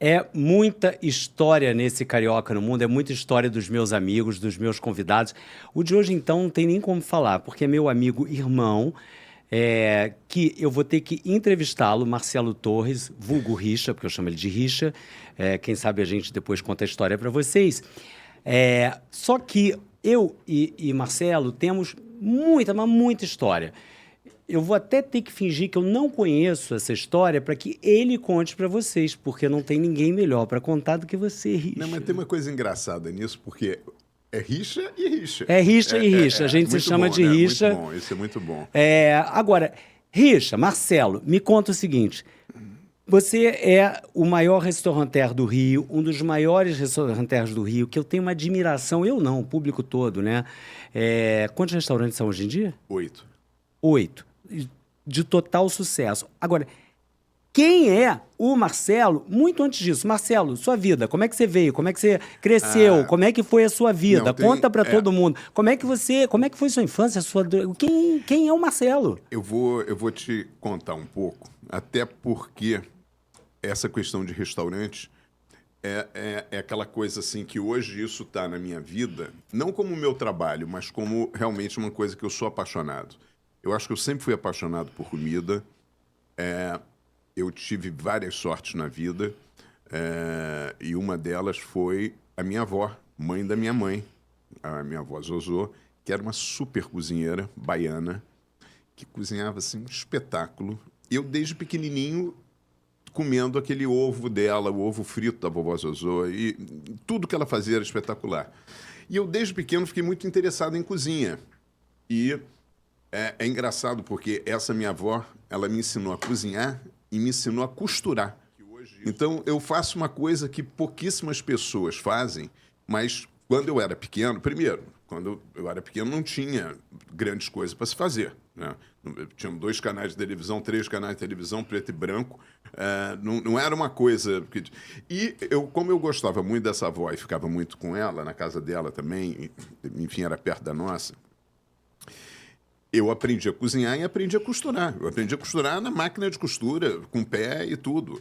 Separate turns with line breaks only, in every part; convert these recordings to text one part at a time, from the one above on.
É muita história nesse Carioca no Mundo, é muita história dos meus amigos, dos meus convidados. O de hoje, então, não tem nem como falar, porque é meu amigo irmão, que eu vou ter que entrevistá-lo, Marcelo Torres, vulgo Richa, porque eu chamo ele de Richa. Quem sabe a gente depois conta a história para vocês. Só que eu e Marcelo temos muita, mas muita história. Eu vou até ter que fingir que eu não conheço essa história para que ele conte para vocês, porque não tem ninguém melhor para contar do que você, Richa.
Não, mas tem uma coisa engraçada nisso, porque é Richa e Richa.
É Richa e Richa, a gente se chama de Richa.
Muito bom, isso é muito bom.
Agora, Richa, Marcelo, me conta o seguinte. Você é o maior restaurateur do Rio, um dos maiores restaurateurs do Rio, que eu tenho uma admiração, eu não, o público todo, né? Quantos restaurantes são hoje em dia?
8.
8. De total sucesso. Agora, quem é o Marcelo, muito antes disso? Marcelo, sua vida, como é que você veio? Como é que você cresceu? Como é que foi a sua vida? Conta para todo mundo. Como é que foi sua infância? Quem é o Marcelo?
Eu vou te contar um pouco, até porque essa questão de restaurante é aquela coisa assim que hoje isso está na minha vida, não como meu trabalho, mas como realmente uma coisa que eu sou apaixonado. Eu acho que eu sempre fui apaixonado por comida. Eu tive várias sortes na vida. E uma delas foi a minha avó, mãe da minha mãe, a minha avó Zozô, que era uma super cozinheira baiana, que cozinhava assim, um espetáculo. Eu, desde pequenininho, comendo aquele ovo dela, o ovo frito da vovó Zozô, e tudo que ela fazia era espetacular. E eu, desde pequeno, fiquei muito interessado em cozinha. E é engraçado porque essa minha avó, ela me ensinou a cozinhar e me ensinou a costurar. Então, eu faço uma coisa que pouquíssimas pessoas fazem, mas quando eu era pequeno, primeiro, quando eu era pequeno não tinha grandes coisas para se fazer, né? Tinha 2 canais de televisão, 3 canais de televisão, preto e branco. Não era uma coisa... E como eu gostava muito dessa avó e ficava muito com ela, na casa dela também, enfim, era perto da nossa, eu aprendi a cozinhar e aprendi a costurar. Eu aprendi a costurar na máquina de costura, com pé e tudo.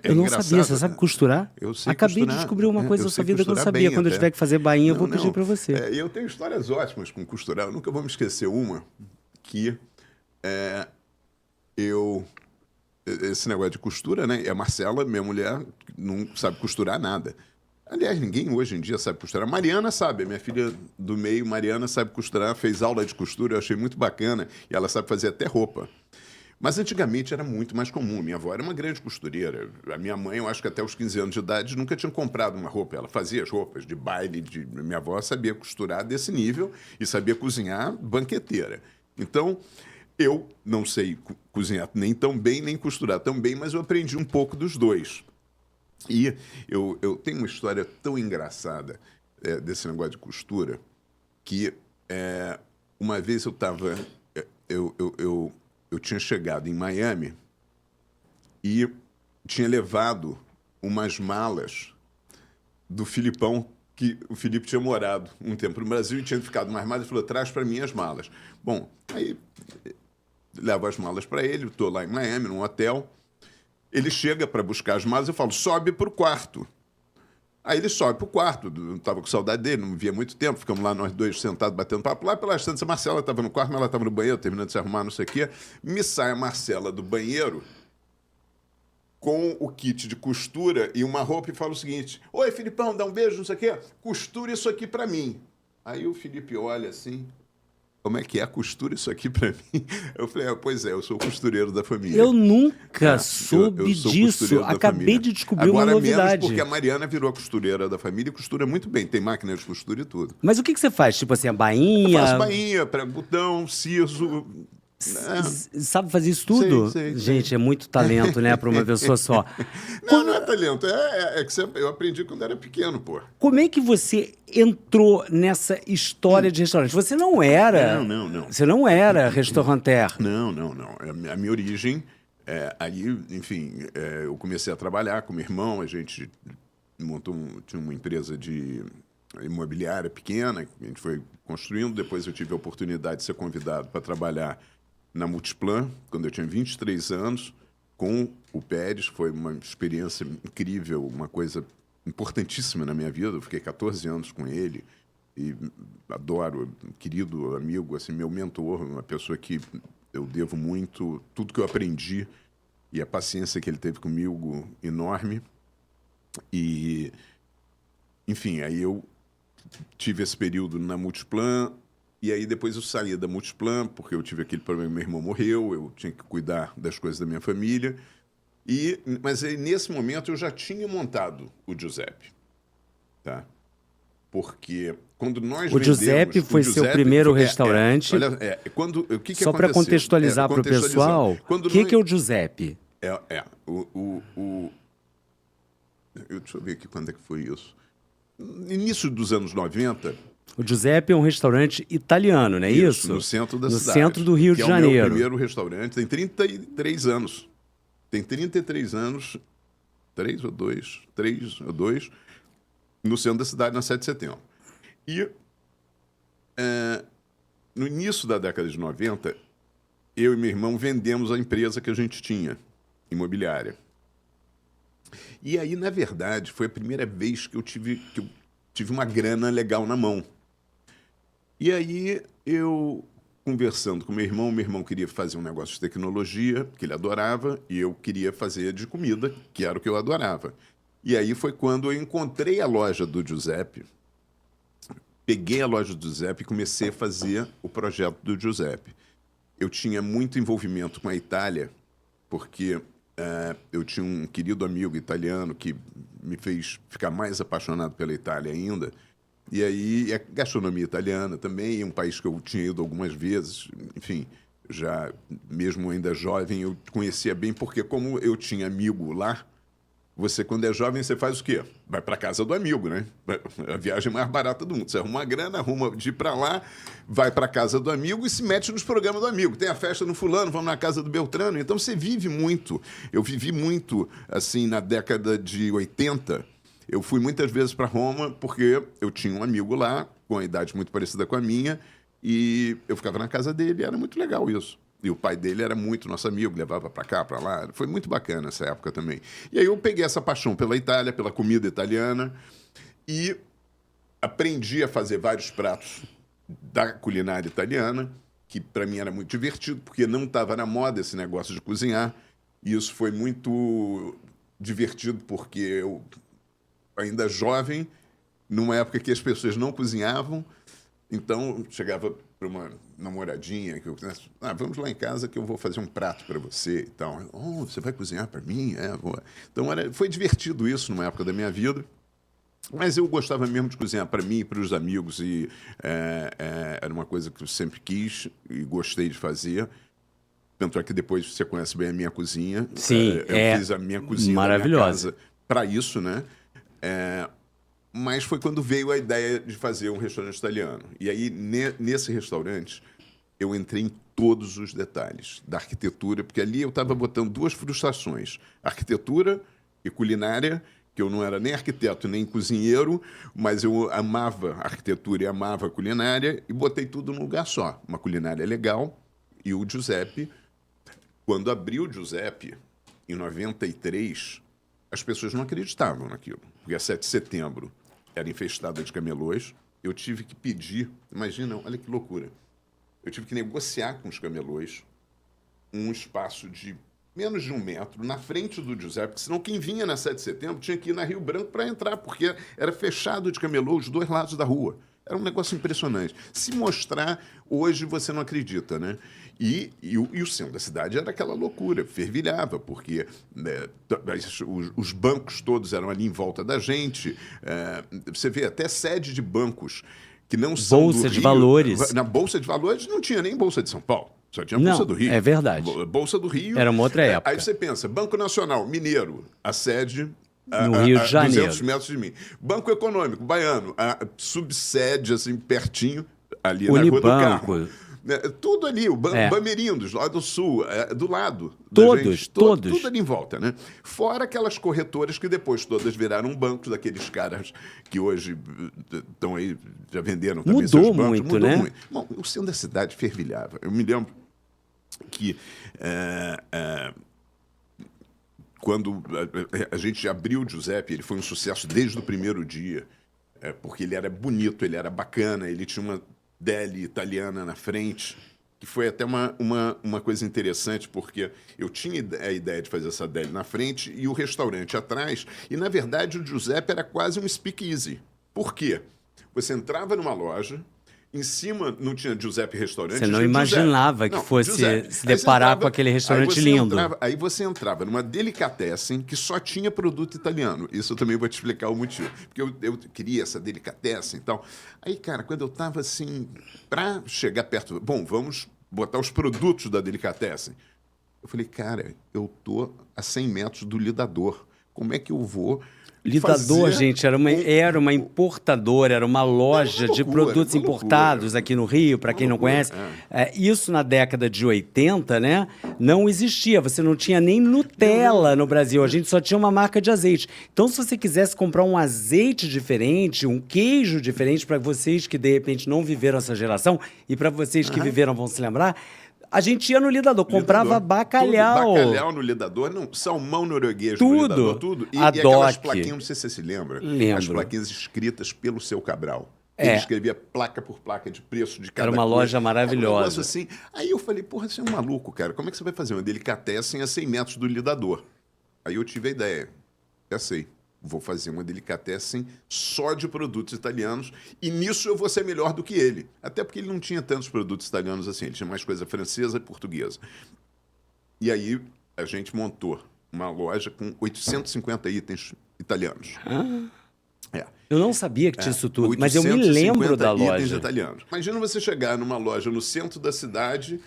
Eu não
engraçado.
sabia. Você sabe costurar?
Eu sei
Acabei
costurar.
de descobrir uma coisa da sua vida que eu não sabia.
Bem,
quando eu tiver que fazer bainha, eu vou pedir para você.
Eu tenho histórias ótimas com costurar. Eu nunca vou me esquecer uma que esse negócio de costura, né? E a Marcela, minha mulher, não sabe costurar nada. Aliás, ninguém hoje em dia sabe costurar. A Mariana sabe, a minha filha do meio, Mariana, sabe costurar, fez aula de costura, eu achei muito bacana, e ela sabe fazer até roupa. Mas antigamente era muito mais comum. Minha avó era uma grande costureira. A minha mãe, eu acho que até os 15 anos de idade, nunca tinha comprado uma roupa. Ela fazia as roupas de baile. Minha avó sabia costurar desse nível e sabia cozinhar banqueteira. Então, eu não sei cozinhar nem tão bem, nem costurar tão bem, mas eu aprendi um pouco dos dois. E eu tenho uma história tão engraçada desse negócio de costura que uma vez eu estava... Eu tinha chegado em Miami e tinha levado umas malas do Filipão, que o Felipe tinha morado um tempo no Brasil e tinha ficado umas malas e falou, traz para mim as malas. Bom, aí levo as malas para ele, estou lá em Miami, num hotel. Ele chega para buscar as malas e eu falo, sobe para o quarto. Aí ele sobe para o quarto, eu estava com saudade dele, não me via há muito tempo, ficamos lá nós dois sentados batendo papo. Lá pela estante, a Marcela estava no quarto, mas ela estava no banheiro, terminando de se arrumar, não sei o quê. Me sai a Marcela do banheiro com o kit de costura e uma roupa e fala o seguinte, oi, Filipão, dá um beijo, não sei o quê, costura isso aqui para mim. Aí o Felipe olha assim... Como é que é? Costura isso aqui para mim? Eu falei, pois é, eu sou o costureiro da família.
Eu nunca soube disso. Acabei de descobrir uma novidade.
Agora menos porque a Mariana virou a costureira da família e costura muito bem. Tem máquina de costura e tudo.
Mas o que você faz? Tipo assim, a bainha?
Eu faço bainha, prego botão, siso...
Sabe fazer isso tudo?
Sei.
Gente, é muito talento, né, para uma pessoa só.
Não é talento. É que eu aprendi quando era pequeno, pô.
Como é que você entrou nessa história de restaurante? Você não era...
Não.
Você não era restaurateur.
Não. A minha origem... aí, enfim, eu comecei a trabalhar com meu irmão, a gente tinha uma empresa de imobiliária pequena, que a gente foi construindo, depois eu tive a oportunidade de ser convidado para trabalhar na Multiplan, quando eu tinha 23 anos, com o Pérez. Foi uma experiência incrível, uma coisa importantíssima na minha vida. Eu fiquei 14 anos com ele e adoro, querido amigo, assim, meu mentor, uma pessoa que eu devo muito, tudo que eu aprendi e a paciência que ele teve comigo, enorme. E, enfim, aí eu tive esse período na Multiplan, e aí depois eu saí da Multiplan, porque eu tive aquele problema, meu irmão morreu, eu tinha que cuidar das coisas da minha família. Mas aí, nesse momento eu já tinha montado o Giuseppe, tá? Porque quando nós
O Giuseppe foi seu primeiro restaurante.
O que
Só para
aconteceu?
contextualizar para o pessoal, o que é o Giuseppe?
Deixa eu ver aqui quando é que foi isso. Início dos anos 90.
O Giuseppe é um restaurante italiano, não é isso?
No centro da cidade.
No centro do Rio de Janeiro.
É o meu primeiro restaurante, tem 33 anos. Tem 33 anos, 3 ou 2, no centro da cidade, na 7 de setembro. E no início da década de 90, eu e meu irmão vendemos a empresa que a gente tinha, imobiliária. E aí, na verdade, foi a primeira vez que eu tive uma grana legal na mão. E aí, eu, conversando com meu irmão queria fazer um negócio de tecnologia, que ele adorava, e eu queria fazer de comida, que era o que eu adorava. E aí foi quando eu encontrei a loja do Giuseppe, peguei a loja do Giuseppe e comecei a fazer o projeto do Giuseppe. Eu tinha muito envolvimento com a Itália, porque eu tinha um querido amigo italiano que me fez ficar mais apaixonado pela Itália ainda. E aí, a gastronomia italiana também, um país que eu tinha ido algumas vezes, enfim, já mesmo ainda jovem, eu conhecia bem, porque como eu tinha amigo lá, você, quando é jovem, você faz o quê? Vai para casa do amigo, né? A viagem mais barata do mundo. Você arruma uma grana, arruma de ir para lá, vai para casa do amigo e se mete nos programas do amigo. Tem a festa no fulano, vamos na casa do Beltrano. Então, você vive muito. Eu vivi muito, assim, na década de 80. Eu fui muitas vezes para Roma porque eu tinha um amigo lá, com uma idade muito parecida com a minha, e eu ficava na casa dele, e era muito legal isso. E o pai dele era muito nosso amigo, levava para cá, para lá. Foi muito bacana essa época também. E aí eu peguei essa paixão pela Itália, pela comida italiana, e aprendi a fazer vários pratos da culinária italiana, que para mim era muito divertido, porque não estava na moda esse negócio de cozinhar. E isso foi muito divertido, porque eu, ainda jovem, numa época que as pessoas não cozinhavam, então chegava para uma namoradinha, vamos lá em casa que eu vou fazer um prato para você e tal. Oh, você vai cozinhar para mim? Vou. Então foi divertido isso numa época da minha vida, mas eu gostava mesmo de cozinhar para mim e para os amigos, e era uma coisa que eu sempre quis e gostei de fazer. Tanto é que depois você conhece bem a minha cozinha.
Sim,
eu fiz a minha cozinha
maravilhosa
para isso, né? Mas foi quando veio a ideia de fazer um restaurante italiano. E aí, nesse restaurante, eu entrei em todos os detalhes da arquitetura, porque ali eu estava botando duas frustrações: arquitetura e culinária, que eu não era nem arquiteto nem cozinheiro, mas eu amava a arquitetura e amava a culinária, e botei tudo num lugar só. Uma culinária legal. E o Giuseppe, quando abriu o Giuseppe, em 93, as pessoas não acreditavam naquilo, porque a 7 de setembro era infestada de camelôs. Eu tive que pedir, imagina, olha que loucura, eu tive que negociar com os camelôs um espaço de menos de 1 metro na frente do Giuseppe, porque senão quem vinha na 7 de setembro tinha que ir na Rio Branco para entrar, porque era fechado de camelô os dois lados da rua. Era um negócio impressionante. Se mostrar, hoje você não acredita, né? E o centro da cidade era aquela loucura, fervilhava, porque os bancos todos eram ali em volta da gente. Você vê até sede de bancos que não são
Bolsa
do
de
Rio.
Valores.
Na Bolsa de Valores não tinha nem Bolsa de São Paulo. Só tinha Bolsa do Rio.
É verdade.
Bolsa do Rio.
Era uma outra época.
Aí você pensa, Banco Nacional, Mineiro, a sede...
No Rio de Janeiro.
200 metros de mim. Banco Econômico, Baiano, subsede, assim, pertinho, ali
Unibanco.
na Rua do Carmo. Tudo ali, o Bamerindos, lá do Sul, do lado.
Todos.
Tudo ali em volta, né? Fora aquelas corretoras que depois todas viraram bancos, daqueles caras que hoje estão aí, já venderam também seus bancos.
Mudou muito.
Bom, o centro da cidade fervilhava. Eu me lembro que quando a gente abriu o Giuseppe, ele foi um sucesso desde o primeiro dia, porque ele era bonito, ele era bacana, ele tinha uma deli italiana na frente, que foi até uma coisa interessante, porque eu tinha a ideia de fazer essa deli na frente e o restaurante atrás, e, na verdade, o Giuseppe era quase um speakeasy. Por quê? Você entrava numa loja, em cima não tinha Giuseppe Restaurante.
Você não imaginava que fosse se deparar com aquele restaurante lindo.
Aí você entrava numa delicatessen que só tinha produto italiano. Isso eu também vou te explicar o motivo. Porque eu queria essa delicatessen e tal. Aí, cara, quando eu estava assim, para chegar perto... Bom, vamos botar os produtos da delicatessen. Eu falei, cara, eu tô a 100 metros do Lidador. Como é que eu vou...
Lidador, gente, era uma importadora, era uma loja de produtos importados aqui no Rio, para quem não conhece. Isso na década de 80, né, não existia. Você não tinha nem Nutella no Brasil. A gente só tinha uma marca de azeite. Então, se você quisesse comprar um azeite diferente, um queijo diferente, para vocês que, de repente, não viveram essa geração, e para vocês que viveram vão se lembrar... A gente ia no Lidador, comprava bacalhau.
Tudo. Bacalhau no Lidador, não, salmão norueguês
tudo.
No Lidador, tudo. E aquelas plaquinhas, não sei se você se lembra.
Lembro.
As plaquinhas escritas pelo Seu Cabral. Ele escrevia placa por placa de preço de cada
coisa. Era uma loja maravilhosa.
Era um negócio assim. Aí eu falei, porra, você é um maluco, cara. Como é que você vai fazer uma delicatessen a 100 metros do Lidador? Aí eu tive a ideia. Já sei. Vou fazer uma delicatessen só de produtos italianos e nisso eu vou ser melhor do que ele. Até porque ele não tinha tantos produtos italianos assim, ele tinha mais coisa francesa e portuguesa. E aí a gente montou uma loja com 850 itens italianos.
Eu não sabia que tinha isso tudo, mas eu me lembro da loja.
Itens italianos. Imagina você chegar numa loja no centro da cidade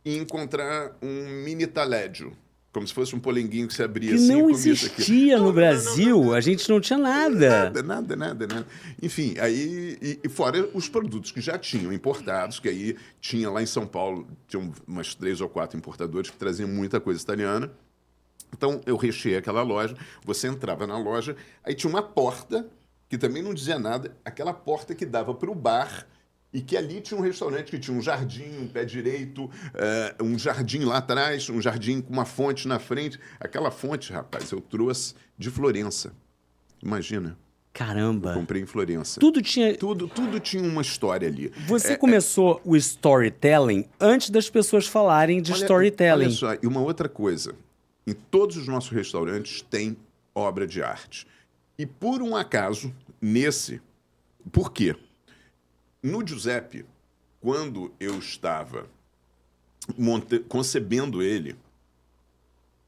e encontrar um mini taleggio. Como se fosse um polenguinho que se abria assim.
Que não existia no Brasil. A gente não tinha nada.
Nada. Enfim, aí... E fora os produtos que já tinham importados, que aí tinha lá em São Paulo, tinham umas 3 ou 4 importadores que traziam muita coisa italiana. Então, eu recheei aquela loja, você entrava na loja, aí tinha uma porta, que também não dizia nada, aquela porta que dava para o bar... E que ali tinha um restaurante que tinha um jardim, um pé direito, um jardim lá atrás, um jardim com uma fonte na frente. Aquela fonte, rapaz, eu trouxe de Florença. Imagina.
Caramba.
Eu comprei em Florença.
Tudo tinha
uma história ali.
Você começou o storytelling antes das pessoas falarem de storytelling.
Olha só, e uma outra coisa. Em todos os nossos restaurantes tem obra de arte. E por um acaso, nesse... Por quê? No Giuseppe, quando eu estava concebendo ele,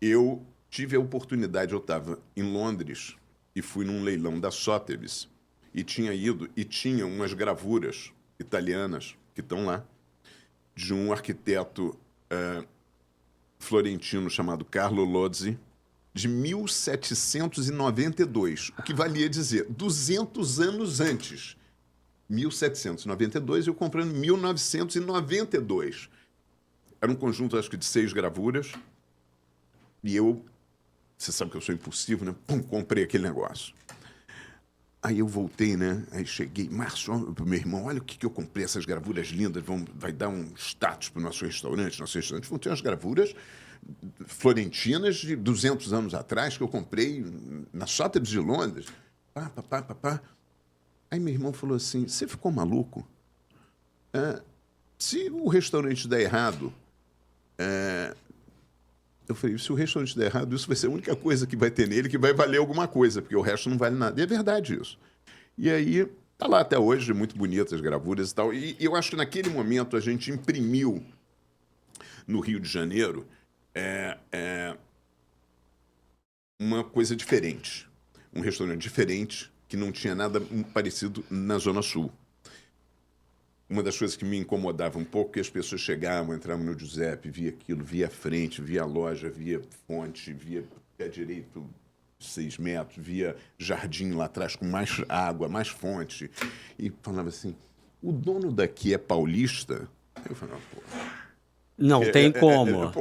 eu tive a oportunidade, eu estava em Londres e fui num leilão da Sotheby's e tinha umas gravuras italianas que estão lá, de um arquiteto florentino chamado Carlo Lozzi, de 1792, o que valia dizer 200 anos antes. 1792 e eu comprei em 1992. Era um conjunto, acho que, de 6 gravuras. E você sabe que eu sou impulsivo, né? Pum, comprei aquele negócio. Aí eu voltei, né? Aí cheguei, Márcio, pro meu irmão, olha o que eu comprei, essas gravuras lindas, vai dar um status pro nosso restaurante. Nosso restaurante vão ter umas gravuras florentinas de 200 anos atrás que eu comprei na Sotheby's de Londres. Pá. Aí meu irmão falou assim, você ficou maluco? Se o restaurante der errado... Eu falei, se o restaurante der errado, isso vai ser a única coisa que vai ter nele que vai valer alguma coisa, porque o resto não vale nada. E é verdade isso. E aí, tá lá até hoje, muito bonitas as gravuras e tal. E eu acho que naquele momento a gente imprimiu no Rio de Janeiro uma coisa diferente. Um restaurante diferente, que não tinha nada parecido na Zona Sul. Uma das coisas que me incomodava um pouco é que as pessoas chegavam, entravam no Giuseppe, via aquilo, via a frente, via a loja, via fonte, via pé direito 6 metros, via jardim lá atrás com mais água, mais fonte. E falava assim, o dono daqui é paulista? Eu falava, pô...
Não tem como.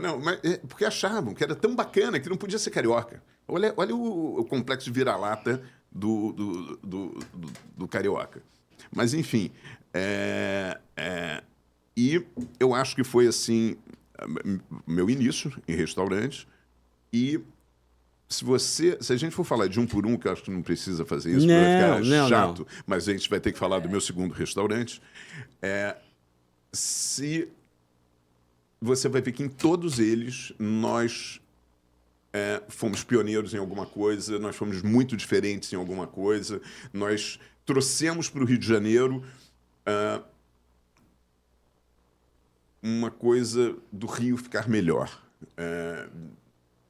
Não, mas porque achavam que era tão bacana que não podia ser carioca. Olha o complexo de vira-lata do carioca. Mas, enfim, e eu acho que foi assim meu início em restaurantes e se a gente for falar de um por um, que eu acho que não precisa fazer isso,
Não,
vai ficar
não,
chato,
não.
mas a gente vai ter que falar do meu segundo restaurante. Se você vai ver que em todos eles nós fomos pioneiros em alguma coisa, nós fomos muito diferentes em alguma coisa, nós trouxemos para o Rio de Janeiro uma coisa do Rio ficar melhor.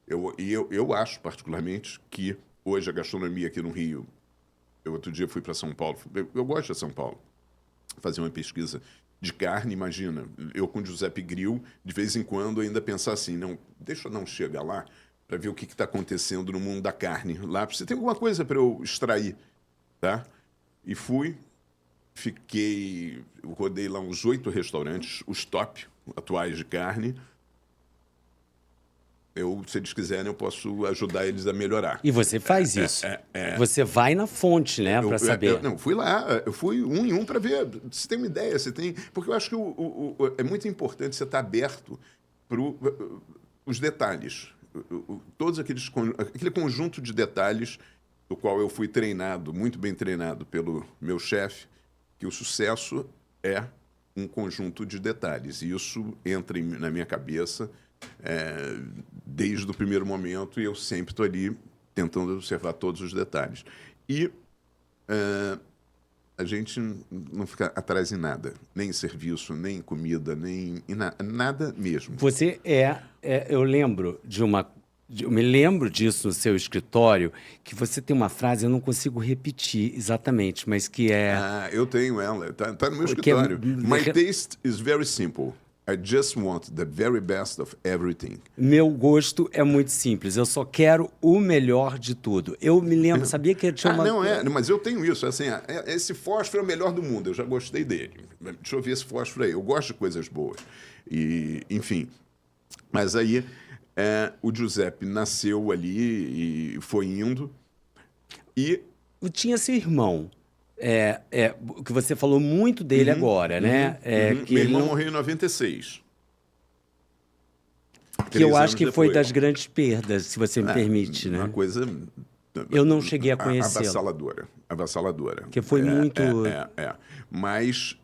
Eu acho, particularmente, que hoje a gastronomia aqui no Rio... Eu outro dia fui para São Paulo. Eu gosto de São Paulo. Fazer uma pesquisa de carne, imagina. Eu com Giuseppe Grill, de vez em quando, ainda pensar assim, não, deixa eu não chegar lá para ver o que está acontecendo no mundo da carne. Lá, você tem alguma coisa para eu extrair, tá? E fui, eu rodei lá uns 8 restaurantes, os top atuais de carne. Se eles quiserem, eu posso ajudar eles a melhorar.
E você faz isso. Você vai na fonte, né, para saber.
Não, fui lá, eu fui um em um para ver. Você tem uma ideia, porque eu acho que é muito importante você estar aberto para os detalhes. Todos aquele conjunto de detalhes do qual eu fui treinado, muito bem treinado pelo meu chefe, que o sucesso é um conjunto de detalhes. E isso entra na minha cabeça desde o primeiro momento, e eu sempre estou ali tentando observar todos os detalhes. E a gente não fica atrás em nada, nem em serviço, nem em comida, nem em nada mesmo.
Você eu me lembro disso no seu escritório, que você tem uma frase, eu não consigo repetir exatamente, mas que é...
eu tenho ela, tá no meu escritório. My taste is very simple. I just want the very best of everything.
Meu gosto é muito simples. Eu só quero o melhor de tudo. Eu me lembro, sabia que tinha uma...
mas eu tenho isso. Assim, esse fósforo é o melhor do mundo. Eu já gostei dele. Deixa eu ver esse fósforo aí. Eu gosto de coisas boas. E, enfim. Mas aí, o Giuseppe nasceu ali e foi indo. E...
Tinha seu irmão. Que você falou muito dele agora, né? Que
meu irmão morreu em 96.
Que eu acho que foi das grandes perdas, se você me permite, né?
Uma coisa...
Eu não cheguei a conhecê-lo.
Avassaladora.
Que foi muito...
Mas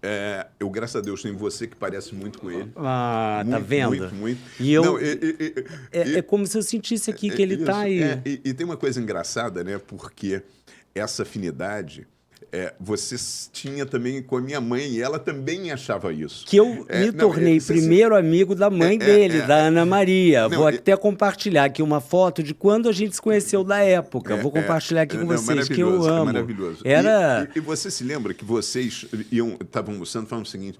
eu, graças a Deus, tenho você que parece muito com ele.
Ah,
muito,
tá vendo?
Muito, muito.
E eu... é como se eu sentisse aqui que ele tá aí.
E tem uma coisa engraçada, né? Porque essa afinidade... você tinha também com a minha mãe, e ela também achava isso.
Que eu me tornei primeiro amigo da mãe dele, da Ana Maria. Vou até compartilhar aqui uma foto de quando a gente se conheceu da época. Vou compartilhar aqui com vocês, que eu amo.
Maravilhoso. E você se lembra que vocês estavam almoçando, falando o seguinte...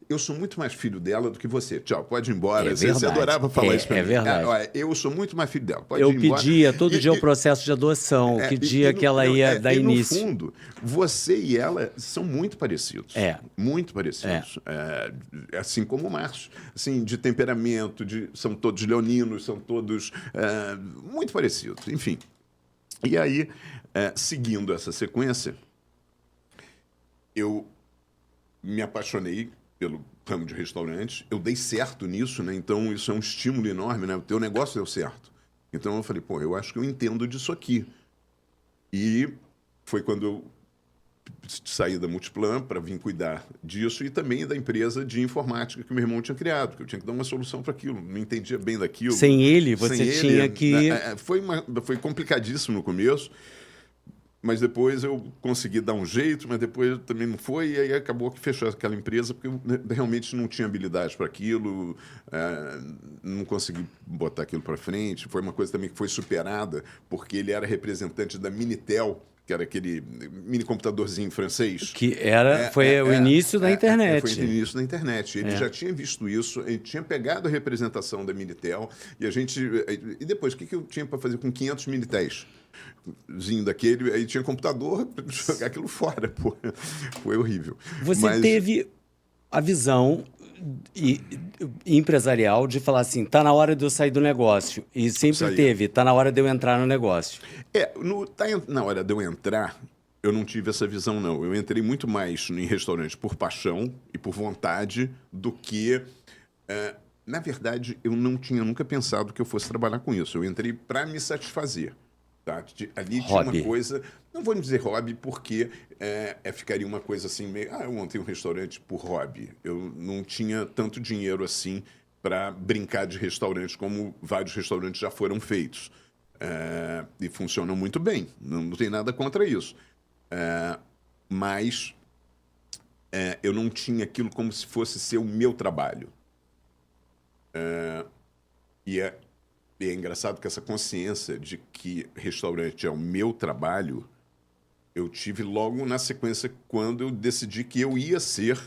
Eu sou muito mais filho dela do que você. Tchau, pode ir embora. Você adorava falar isso pra mim.
É verdade.
Eu sou muito mais filho dela. Pode ir embora.
Eu pedia todo dia o processo de adoção. Que dia que ela ia dar início.
No fundo, você e ela são muito parecidos. Muito parecidos. Assim como o Márcio. Assim, de temperamento, são todos leoninos, são todos muito parecidos. Enfim. E aí, seguindo essa sequência, eu me apaixonei pelo ramo de restaurantes, eu dei certo nisso, né? Então isso é um estímulo enorme, né? O teu negócio deu certo. Então eu falei, eu acho que eu entendo disso aqui. E foi quando eu saí da Multiplan para vir cuidar disso e também da empresa de informática que meu irmão tinha criado, que eu tinha que dar uma solução para aquilo, não entendia bem daquilo.
Sem ele, você tinha que...
Foi complicadíssimo no começo, mas depois eu consegui dar um jeito, mas depois também não foi, e aí acabou que fechou aquela empresa, porque eu realmente não tinha habilidade para aquilo, não consegui botar aquilo para frente. Foi uma coisa também que foi superada, porque ele era representante da Minitel, que era aquele mini computadorzinho francês.
Que foi o início da internet.
Foi o início da internet. Ele já tinha visto isso, ele tinha pegado a representação da Minitel, e depois, o que eu tinha para fazer com 500 Minitéis? Daquele, aí tinha computador, jogar aquilo fora, pô. Foi horrível.
Você teve a visão empresarial de falar assim, tá na hora de eu sair do negócio. E sempre teve, tá na hora de eu entrar no negócio.
Na hora de eu entrar, eu não tive essa visão, não. Eu entrei muito mais em restaurante por paixão e por vontade do que Na verdade, eu não tinha nunca pensado que eu fosse trabalhar com isso. Eu entrei para me satisfazer. Tá? Ali tinha uma
Hobby.
coisa, não vou dizer hobby, porque ficaria uma coisa assim, meio, eu montei um restaurante por hobby. Eu não tinha tanto dinheiro assim para brincar de restaurante como vários restaurantes já foram feitos. E funcionam muito bem, não tem nada contra isso. Mas eu não tinha aquilo como se fosse ser o meu trabalho. E é engraçado que essa consciência de que restaurante é o meu trabalho, eu tive logo na sequência quando eu decidi que eu ia ser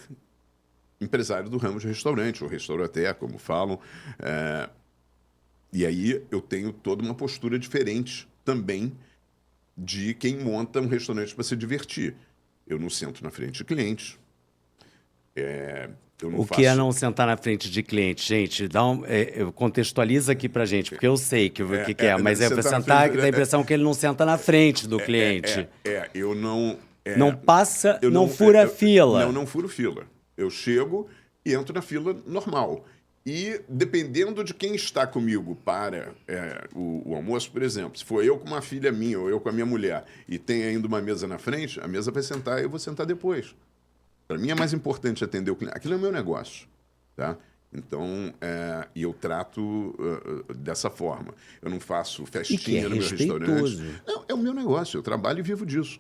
empresário do ramo de restaurante, ou restaurateur, como falam. E aí eu tenho toda uma postura diferente também de quem monta um restaurante para se divertir. Eu não sento na frente de clientes. Eu não
O
faço...
que é não sentar na frente de cliente? Gente, contextualiza aqui pra gente, porque eu sei que é, mas é pra sentar, que dá a impressão que ele não senta na frente do cliente.
Eu não...
Não passa,
eu
não fura fila.
Não furo fila. Eu chego e entro na fila normal. E dependendo de quem está comigo para o almoço, por exemplo, se for eu com uma filha minha ou eu com a minha mulher e tem ainda uma mesa na frente, a mesa vai sentar e eu vou sentar depois. Para mim é mais importante atender o cliente. Aquilo é o meu negócio, tá? Então, e eu trato dessa forma. Eu não faço festinha no meu restaurante. Não, é o meu negócio. Eu trabalho e vivo disso.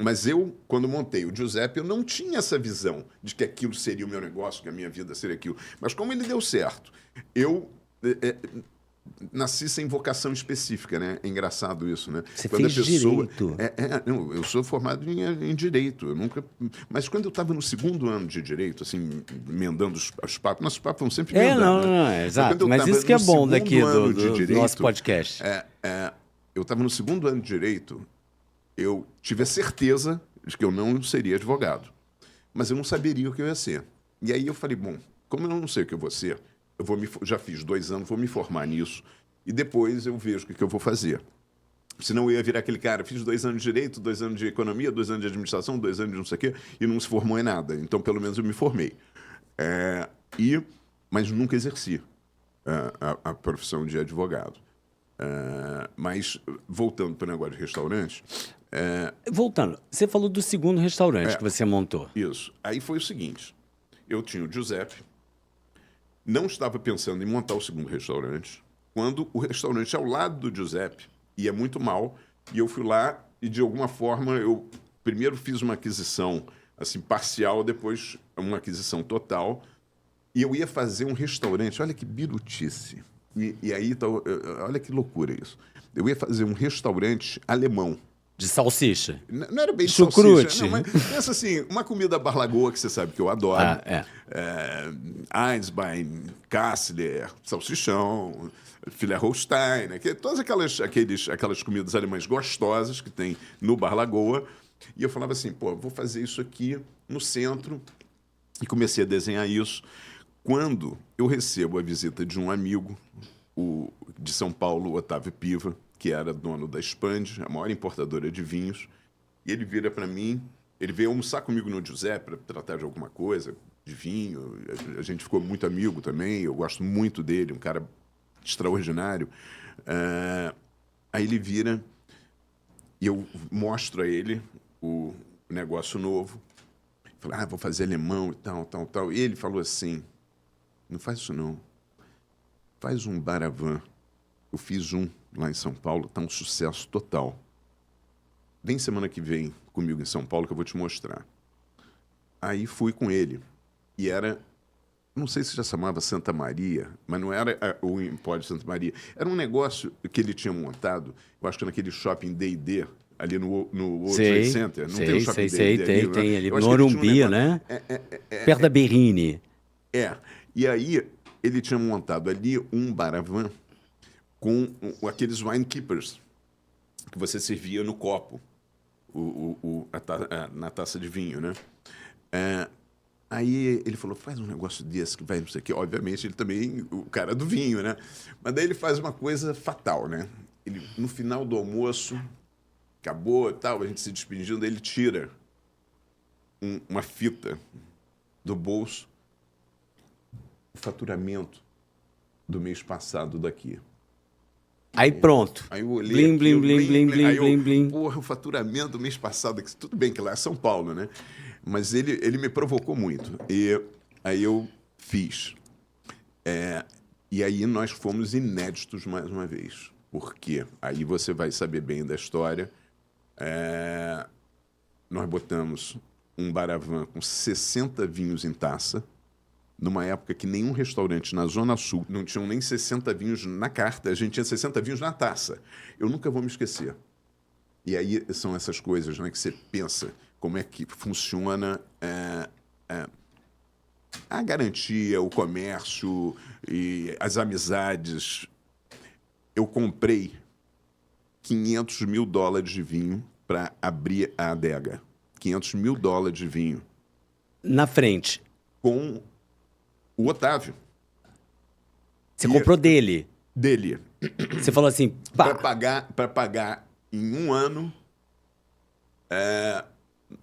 Mas eu, quando montei o Giuseppe, eu não tinha essa visão de que aquilo seria o meu negócio, que a minha vida seria aquilo. Mas como ele deu certo, eu nasci sem vocação específica, né? É engraçado isso, né?
Você fez direito.
Não, eu sou formado em direito. Eu nunca... Mas quando eu estava no segundo ano de direito, assim, emendando os papos, nossos papos vão sempre emendando.
Não, exato. Mas isso que é bom daqui do nosso podcast.
Eu estava no segundo ano de direito, eu tive a certeza de que eu não seria advogado. Mas eu não saberia o que eu ia ser. E aí eu falei, bom, como eu não sei o que eu vou ser, já fiz 2 anos, vou me formar nisso, e depois eu vejo o que eu vou fazer. Senão eu ia virar aquele cara, fiz 2 anos de direito, 2 anos de economia, 2 anos de administração, 2 anos de não sei o quê, e não se formou em nada. Então, pelo menos, eu me formei. Mas nunca exerci a profissão de advogado. Mas, voltando para o negócio de restaurante...
Voltando, você falou do segundo restaurante que você montou.
Isso. Aí foi o seguinte, eu tinha o Giuseppe, não estava pensando em montar o segundo restaurante, quando o restaurante ao lado do Giuseppe ia muito mal, e eu fui lá e, de alguma forma, eu primeiro fiz uma aquisição assim, parcial, depois uma aquisição total, e eu ia fazer um restaurante, olha que birutice, e aí, olha que loucura isso, eu ia fazer um restaurante alemão.
De salsicha.
Não era bem de
chucrute.
Salsicha. Não, mas pensa assim, uma comida Barlagoa que você sabe que eu adoro. Eisbein, Kassler, salsichão, filé Holstein, todas aquelas comidas alemãs gostosas que tem no Barlagoa. E eu falava assim, vou fazer isso aqui no centro. E comecei a desenhar isso. Quando eu recebo a visita de um amigo, de São Paulo, Otávio Piva, que era dono da Expand, a maior importadora de vinhos, e ele vira para mim, ele veio almoçar comigo no Giuseppe para tratar de alguma coisa, de vinho, a gente ficou muito amigo também, eu gosto muito dele, um cara extraordinário. Aí ele vira e eu mostro a ele o negócio novo, falei, vou fazer alemão e tal. E ele falou assim, não faz isso não, faz um Baravan. Eu fiz um lá em São Paulo, está um sucesso total. Vem semana que vem comigo em São Paulo que eu vou te mostrar. Aí fui com ele. E era, não sei se já chamava Santa Maria, mas não era o Empório Santa Maria. Era um negócio que ele tinha montado, eu acho que naquele shopping D&D, ali no World Trade Center. Não tem um shopping D&D ali?
Tem ali, no Morumbi, né? Perto da Berrini.
E aí ele tinha montado ali um Baravan com aqueles wine keepers que você servia no copo, na taça de vinho, né? Aí ele falou, faz um negócio desse que vai não sei o quê. Obviamente, ele também, o cara do vinho, né? Mas daí ele faz uma coisa fatal, né? Ele, no final do almoço, acabou e tal, a gente se despedindo, ele tira uma fita do bolso o faturamento do mês passado daqui.
Aí pronto.
Aí eu olhei
Blim, blim,
aquilo,
blim, blim, blim,
aí eu,
blim, blim.
porra, o faturamento do mês passado, tudo bem que lá é São Paulo, né? Mas ele me provocou muito. E aí eu fiz. E aí nós fomos inéditos mais uma vez. Porque aí você vai saber bem da história. Nós botamos um baravan com 60 vinhos em taça, numa época que nenhum restaurante na Zona Sul não tinham nem 60 vinhos na carta, a gente tinha 60 vinhos na taça. Eu nunca vou me esquecer. E aí são essas coisas, né, que você pensa como é que funciona a garantia, o comércio e as amizades. Eu comprei $500 mil de vinho para abrir a adega. $500 mil de vinho.
Na frente.
Com o Otávio.
Você comprou dele.
Dele.
Você falou assim, pá.
Para pagar em um ano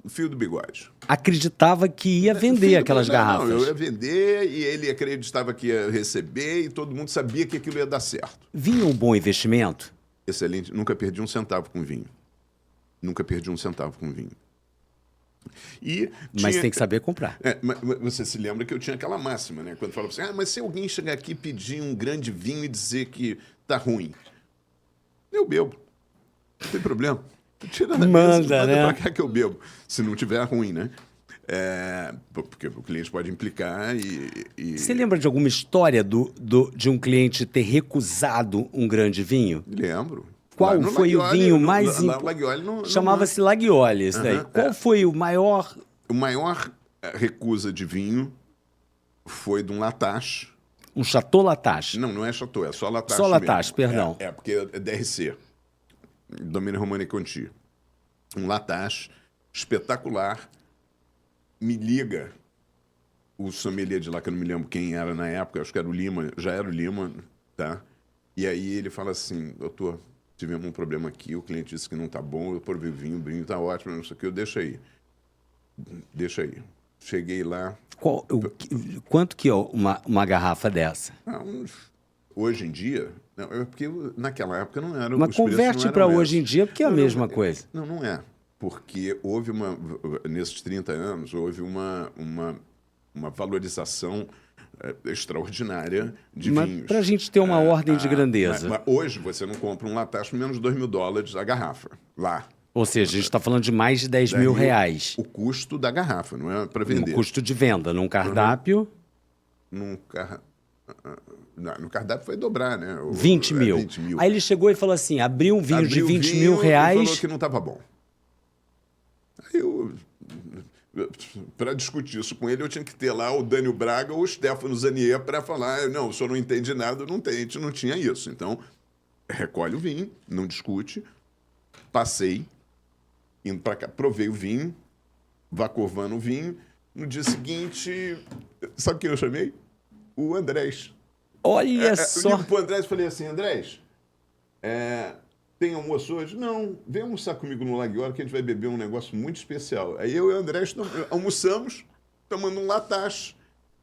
o fio do bigode.
Acreditava que ia vender aquelas garrafas.
Não, eu ia vender e ele acreditava que ia receber e todo mundo sabia que aquilo ia dar certo.
Vinho é um bom investimento?
Excelente. Nunca perdi um centavo com vinho. Nunca perdi um centavo com vinho.
Mas tem que saber comprar.
Mas você se lembra que eu tinha aquela máxima, né? Quando falava assim, mas se alguém chegar aqui e pedir um grande vinho e dizer que tá ruim, eu bebo. Não tem problema. Tira da mesa, manda pra cá que eu bebo. Se não tiver ruim, né? Porque o cliente pode implicar e...
Você lembra de alguma história de um cliente ter recusado um grande vinho?
Lembro.
Qual foi o vinho mais...
Laguiole
chamava-se Laguiole, esse daí. Qual foi o maior...
O maior recusa de vinho foi de um Latache.
Um Chateau Latache?
Não é Chateau, é só Latache
Só Latache,
mesmo.
perdão.
Porque é DRC. Domínio Romano e Conti. Um Latache espetacular. Me liga o sommelier de lá, que eu não me lembro quem era na época, acho que era o Lima, já era o Lima, tá? E aí ele fala assim, doutor, tivemos um problema aqui, o cliente disse que não tá bom, eu provei o vinho tá ótimo, não sei o que, eu deixo aí. Cheguei lá...
Quanto que é uma garrafa dessa?
Hoje em dia... Não, porque naquela época não era...
Mas converte para hoje em dia, porque é a mesma coisa.
Não é. Porque houve nesses 30 anos, houve uma valorização extraordinária de vinhos.
Para a gente ter uma ordem de grandeza.
Mas hoje você não compra um Latache por menos de $2 mil a garrafa, lá.
Ou seja, a gente está falando de mais de 10 mil reais.
O custo da garrafa, não é para vender.
O custo de venda, num cardápio...
No cardápio foi dobrar, né?
20 mil.
20 mil.
Aí ele chegou e falou assim, abriu um vinho de 20 mil reais...
E falou que não estava bom. Aí para discutir isso com ele, eu tinha que ter lá o Dânio Braga ou o Stefano Zanier para falar, não, o senhor não entende nada, a gente não tinha isso. Então, recolhe o vinho, não discute, passei, indo para cá, provei o vinho, vacovando o vinho, no dia seguinte, sabe quem eu chamei? O Andrés.
Olha só!
Eu ligo pro Andrés e falei assim, Andrés, tem almoço hoje? Não, vem almoçar comigo no Laguiole que a gente vai beber um negócio muito especial. Aí eu e o Andrés almoçamos, tomando um Latache.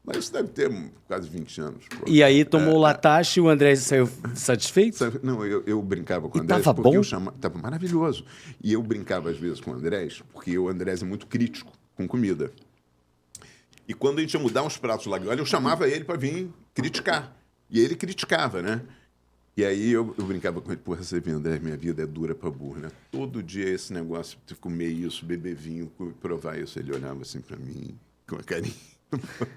Mas isso deve ter quase 20 anos.
E aí tomou o Latache e o Andrés saiu satisfeito?
Não, eu brincava com o Andrés.
Tava bom?
Tava maravilhoso. E eu brincava às vezes com o Andrés, porque o Andrés é muito crítico com comida. E quando a gente ia mudar uns pratos Laguiole, eu chamava ele para vir criticar. E ele criticava, né? E aí eu brincava com ele, porra, você vê, André, minha vida é dura pra burro, né? Todo dia esse negócio de comer isso, beber vinho, provar isso. Ele olhava assim pra mim, com a carinha,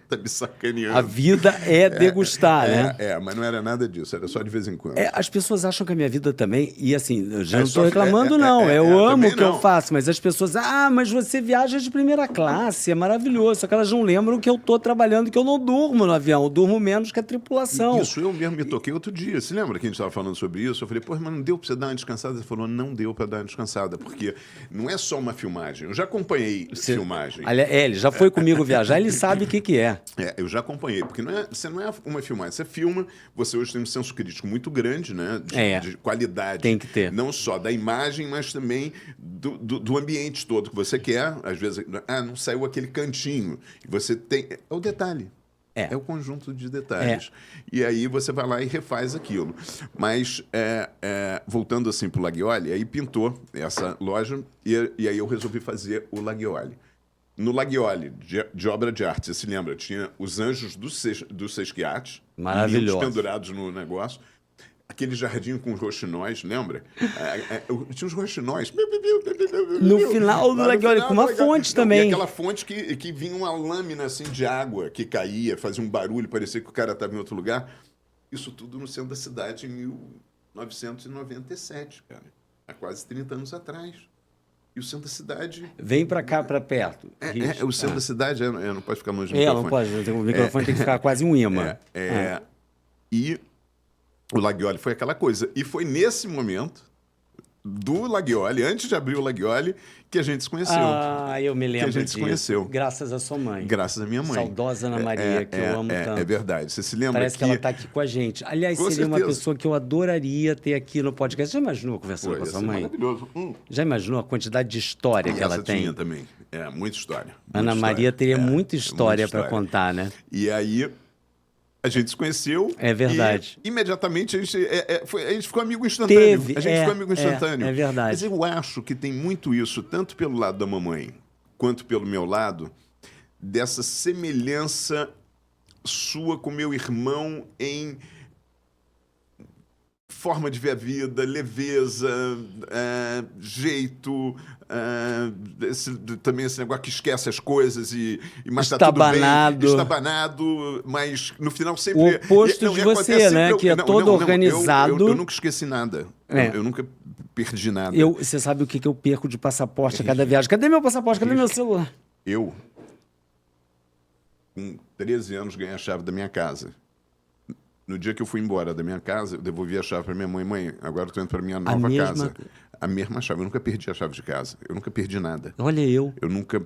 tá me sacaneando.
A vida é degustar, né?
Mas não era nada disso, era só de vez em quando.
As pessoas acham que a minha vida também, e assim, eu já não tô reclamando não, eu amo o que eu faço, mas as pessoas, mas você viaja de primeira classe, é maravilhoso, só que elas não lembram que eu tô trabalhando, que eu não durmo no avião, eu durmo menos que a tripulação.
Isso, eu mesmo me toquei outro dia, você lembra que a gente estava falando sobre isso? Eu falei, pô, mas não deu pra você dar uma descansada? Você falou, não deu pra dar uma descansada, porque não é só uma filmagem, eu já acompanhei filmagem.
Ele já foi comigo viajar, ele sabe o que é.
Eu já acompanhei, porque você não é uma filmagem, você filma, você hoje tem um senso crítico muito grande, né? De qualidade.
Tem que ter.
Não só da imagem, mas também do ambiente todo que você quer. Às vezes, não saiu aquele cantinho. Você tem... É o detalhe. É o conjunto de detalhes. E aí você vai lá e refaz aquilo. Mas, voltando assim para o Laghioli, aí pintou essa loja e aí eu resolvi fazer o Laghioli. No Laghioli, de obra de arte, você se lembra? Tinha os anjos do Sesquiate,
Maravilhoso.
pendurados no negócio. Aquele jardim com os roxinóis, lembra? Tinha os roxinóis.
No final do Laghioli, com uma fonte também.
E aquela fonte que vinha uma lâmina assim, de água que caía, fazia um barulho, parecia que o cara estava em outro lugar. Isso tudo no centro da cidade em 1997, cara. Há quase 30 anos atrás. E o centro da cidade...
Vem para cá, para perto.
O centro da cidade não pode ficar longe do microfone.
Não pode. O microfone tem que ficar quase um imã.
E o Laghioli foi aquela coisa. E foi nesse momento do Laghioli, antes de abrir o Laghioli, que a gente se conheceu.
Eu me lembro
que a gente
disso.
se conheceu.
Graças à sua mãe.
Graças à minha mãe.
Saudosa Ana Maria, que eu amo tanto.
É verdade. Você se lembra
Parece que ela está aqui com a gente. Aliás,
Com
seria uma
certeza.
pessoa que eu adoraria ter aqui no podcast. Já imaginou conversando com a sua mãe?
Maravilhoso.
Já imaginou a quantidade de história que ela tem?
Tinha também. Muita história.
Ana Maria teria muita história para contar, né?
E aí... A gente se conheceu.
É verdade.
E imediatamente a gente ficou amigo instantâneo. A gente ficou amigo instantâneo.
É verdade.
Mas eu acho que tem muito isso, tanto pelo lado da mamãe quanto pelo meu lado, dessa semelhança sua com meu irmão em forma de ver a vida, leveza, jeito, também esse negócio que esquece as coisas mas tá tudo bem. Estabanado, mas no final sempre...
O oposto de você, né? Que é todo organizado.
Eu nunca esqueci nada. Eu nunca perdi nada.
Você sabe o que eu perco de passaporte a cada viagem? Cadê meu passaporte? Cadê meu celular?
Eu, com 13 anos, ganhei a chave da minha casa. No dia que eu fui embora da minha casa, eu devolvi a chave para minha mãe. Mãe, agora eu estou indo para minha nova casa. A mesma chave. Eu nunca perdi a chave de casa. Eu nunca perdi nada.
Olha eu.
Eu nunca...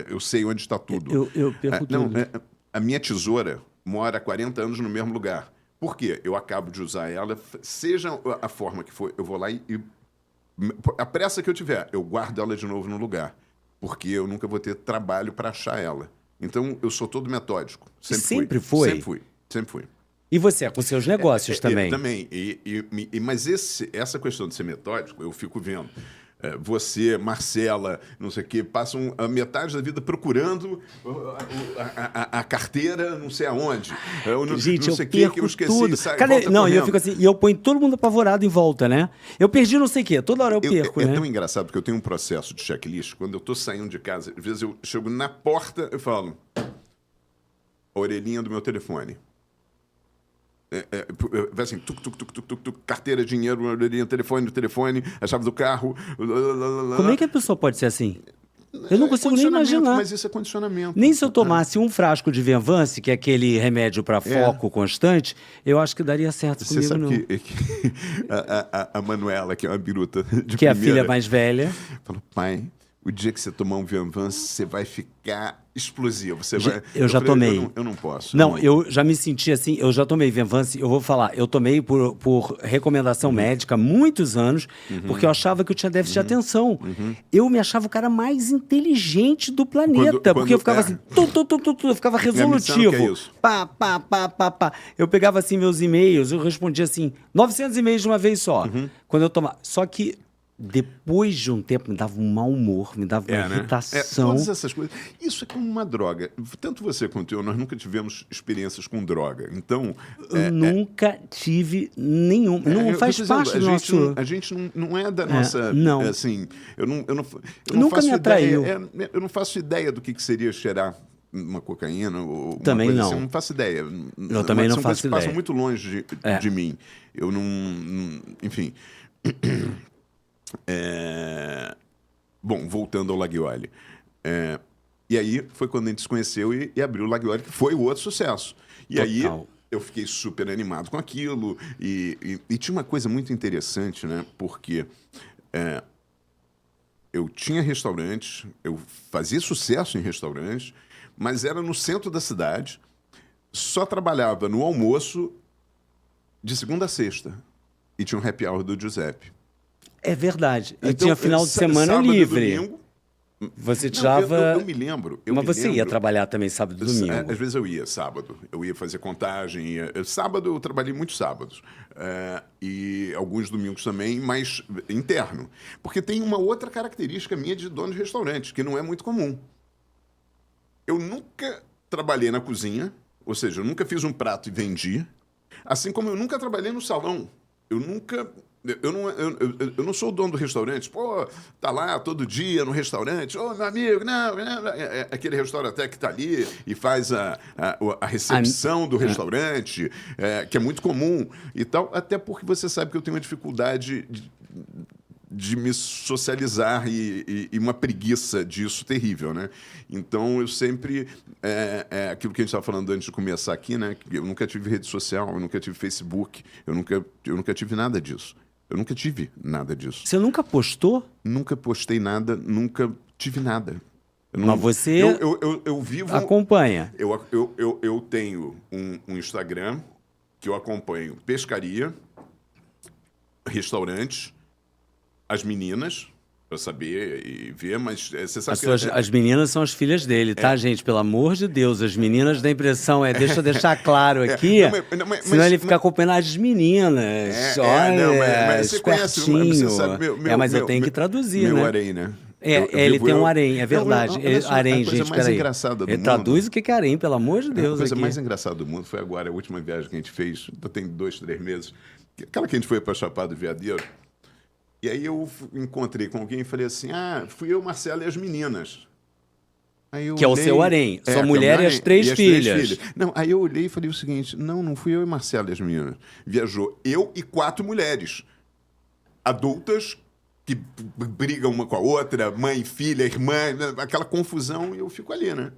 eu sei onde está tudo.
Eu perco tudo.
A minha tesoura mora há 40 anos no mesmo lugar. Por quê? Eu acabo de usar ela, seja a forma que for, eu vou lá e... A pressa que eu tiver, eu guardo ela de novo no lugar. Porque eu nunca vou ter trabalho para achar ela. Então, eu sou todo metódico.
Sempre foi?
Sempre fui.
E você, com seus negócios também?
Também. Mas essa questão de ser metódico, eu fico vendo. Você, Marcela, não sei o quê, passam a metade da vida procurando a carteira não sei aonde.
Gente,
não sei
eu perco
que eu esqueci,
tudo.
Cadê?
Não, e eu fico assim, e eu ponho todo mundo apavorado em volta, né? Eu perdi não sei o quê, toda hora eu perco, né?
É tão engraçado, porque eu tenho um processo de checklist. Quando eu tô saindo de casa, às vezes eu chego na porta e falo, a orelhinha do meu telefone. Vai assim, carteira, dinheiro, orelhinha, telefone, a chave do carro.
Como é que a pessoa pode ser assim? Eu não consigo nem imaginar.
Mas isso é condicionamento.
Nem se eu tomasse um frasco de Venvance, que é aquele remédio para foco constante, eu acho que daria certo comigo,
sabe
não.
Que a Manuela, que é uma biruta de
que é a filha mais velha,
falou, pai, o dia que você tomar um Venvance, você vai ficar explosivo.
Eu já tomei.
Eu não posso.
Não, eu já me senti assim, eu já tomei Venvance, eu vou falar, eu tomei por recomendação médica muitos anos, porque eu achava que eu tinha déficit de atenção. Eu me achava o cara mais inteligente do planeta, porque eu ficava assim, eu ficava resolutivo.
Que é isso?
Pá. Eu pegava assim meus e-mails, eu respondia assim, 900 e-mails de uma vez só, quando eu tomava. Só que depois de um tempo me dava um mau humor, me dava uma irritação.
Todas essas coisas. Isso é como uma droga. Tanto você quanto eu, nós nunca tivemos experiências com droga. Então...
Eu nunca tive nenhum. Não faz parte do nosso...
A gente não é da nossa...
Não.
Assim, eu não
nunca
faço
me atraiu.
Eu não faço ideia do que seria cheirar uma cocaína ou
também
uma coisa
não.
assim. Eu não faço ideia.
Eu também não faço ideia.
Passam muito longe de mim. Eu não... Enfim... Bom, voltando ao Laghioli. E aí foi quando a gente se conheceu e abriu o Laghioli, que foi o outro sucesso. E
Total.
aí eu fiquei super animado com aquilo. E tinha uma coisa muito interessante, né? Porque eu tinha restaurantes, eu fazia sucesso em restaurantes, mas era no centro da cidade, só trabalhava no almoço de segunda a sexta. E tinha um happy hour do Giuseppe.
É verdade. Eu
Então,
tinha final de semana
sábado
livre.
E domingo,
Você
Não,
tirava...
eu me lembro.
Mas você ia trabalhar também sábado e domingo?
Às vezes eu ia sábado. Eu ia fazer contagem. Sábado eu trabalhei muitos sábados. E alguns domingos também, mas interno. Porque tem uma outra característica minha de dono de restaurante, que não é muito comum. Eu nunca trabalhei na cozinha, ou seja, eu nunca fiz um prato e vendi, assim como eu nunca trabalhei no salão. Eu nunca... Eu não sou o dono do restaurante. Pô, tá lá todo dia no restaurante. Ô, meu amigo, não. É aquele restaurante que tá ali e faz a recepção do restaurante, que é muito comum e tal. Até porque você sabe que eu tenho uma dificuldade de me socializar e uma preguiça disso terrível, né? Então, eu sempre... aquilo que a gente estava falando antes de começar aqui, né? Eu nunca tive rede social, eu nunca tive Facebook, eu nunca tive nada disso. Eu nunca tive nada disso.
Você nunca postou?
Nunca postei nada, nunca tive nada.
Mas você
eu vivo...
acompanha.
Eu tenho um Instagram que eu acompanho pescaria, restaurantes, as meninas, para saber e ver, mas você sabe
As meninas são as filhas dele, tá, gente? Pelo amor de Deus, as meninas da impressão deixa eu deixar claro aqui, senão ele fica acompanhando as meninas. Olha,
mas você conhece, você sabe,
mas eu tenho que traduzir,
meu
né?
harém, né?
Ele tem um harém, é verdade. Harém,
gente,
peraí.
Engraçada do
ele
mundo,
traduz o que é harém, pelo amor de Deus.
A coisa
aqui.
mais engraçada do mundo foi agora, a última viagem que a gente fez, tem 2, 3 meses, aquela que a gente foi para Chapada do Veadeiro. E aí eu encontrei com alguém e falei assim, fui eu, Marcelo e as meninas. Aí eu
que
olhei,
é o seu harém, sua mulher e as três filhas.
Não, aí eu olhei e falei o seguinte, não fui eu e Marcelo e as meninas. Viajou eu e 4 mulheres, adultas, que brigam uma com a outra, mãe, filha, irmã, aquela confusão, e eu fico ali, né?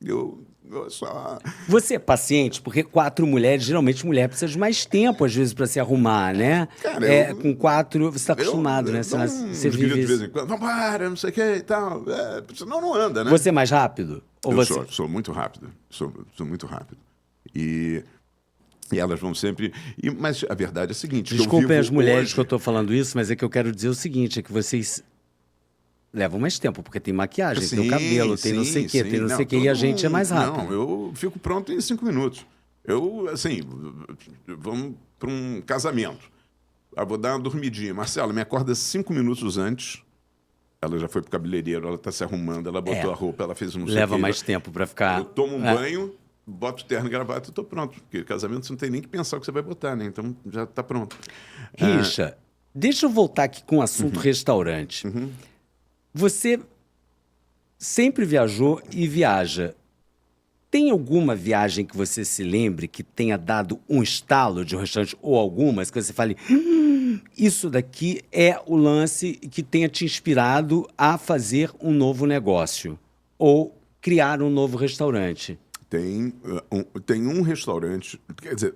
Eu só...
Você é paciente? Porque 4 mulheres, geralmente mulher precisa de mais tempo, às vezes, para se arrumar, né?
Cara,
com 4, você está acostumado, né?
Você vive de vez em quando, vambora, não sei o que e tal. Senão não anda, né?
Você é mais rápido? Ou
eu sou muito rápido. Sou muito rápido. E elas vão sempre... mas a verdade é a seguinte...
Desculpem as mulheres que eu estou falando isso, mas é que eu quero dizer o seguinte, é que vocês levam mais tempo, porque tem maquiagem, tem o cabelo, tem não sei o quê, tem não sei o quê, e a gente é mais rápido.
Não, eu fico pronto em 5 minutos. Vamos para um casamento. Vou dar uma dormidinha. Marcelo, me acorda 5 minutos antes. Ela já foi pro cabeleireiro, ela tá se arrumando, ela botou a roupa, ela fez um não sei o quê.
Leva mais tempo para ficar...
Eu tomo um banho, boto terno e gravata e tô pronto. Porque casamento você não tem nem que pensar o que você vai botar, né? Então já tá pronto.
Richa, deixa eu voltar aqui com o assunto restaurante. Você sempre viajou e viaja. Tem alguma viagem que você se lembre que tenha dado um estalo de um restaurante ou algumas que você fale isso daqui é o lance que tenha te inspirado a fazer um novo negócio ou criar um novo restaurante?
Tem um restaurante, quer dizer,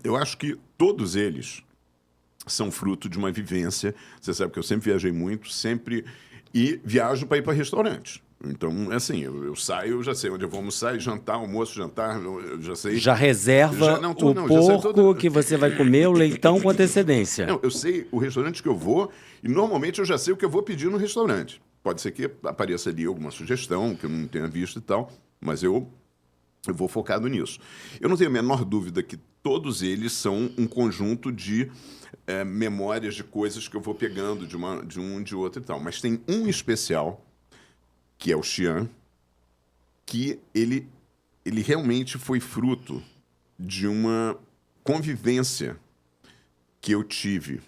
eu acho que todos eles são fruto de uma vivência. Você sabe que eu sempre viajei muito, e viajo para ir para restaurantes. Então, assim, eu saio, eu já sei onde eu vou almoçar, jantar, almoço, jantar, eu já sei.
Já reserva o porco que você vai comer, o leitão com antecedência.
Não, eu sei o restaurante que eu vou e normalmente eu já sei o que eu vou pedir no restaurante. Pode ser que apareça ali alguma sugestão que eu não tenha visto e tal, mas eu vou focado nisso. Eu não tenho a menor dúvida que todos eles são um conjunto de memórias de coisas que eu vou pegando de um, de outro e tal. Mas tem um especial, que é o Xi'an, que ele realmente foi fruto de uma convivência que eu tive